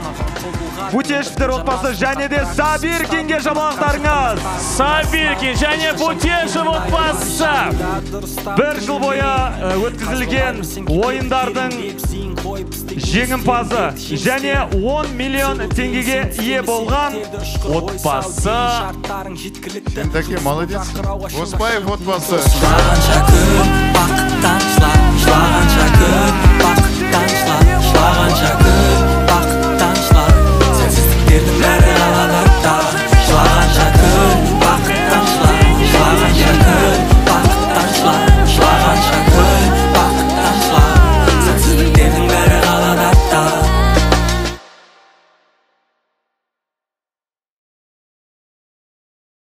Бутешевтер отбасы және де Сабиркинге шабалақтарыңыз. Сабиркин және Бутешев отбасы. Бір жыл бойы өткізілген ойындардың жеңімпазы және 10 миллион теңгеге ие болған отбасы. Сен таки молодец. Бозбаев отбасы. Шлағанша көп бақыттан шлағанша көп бақыттан шлағанша көп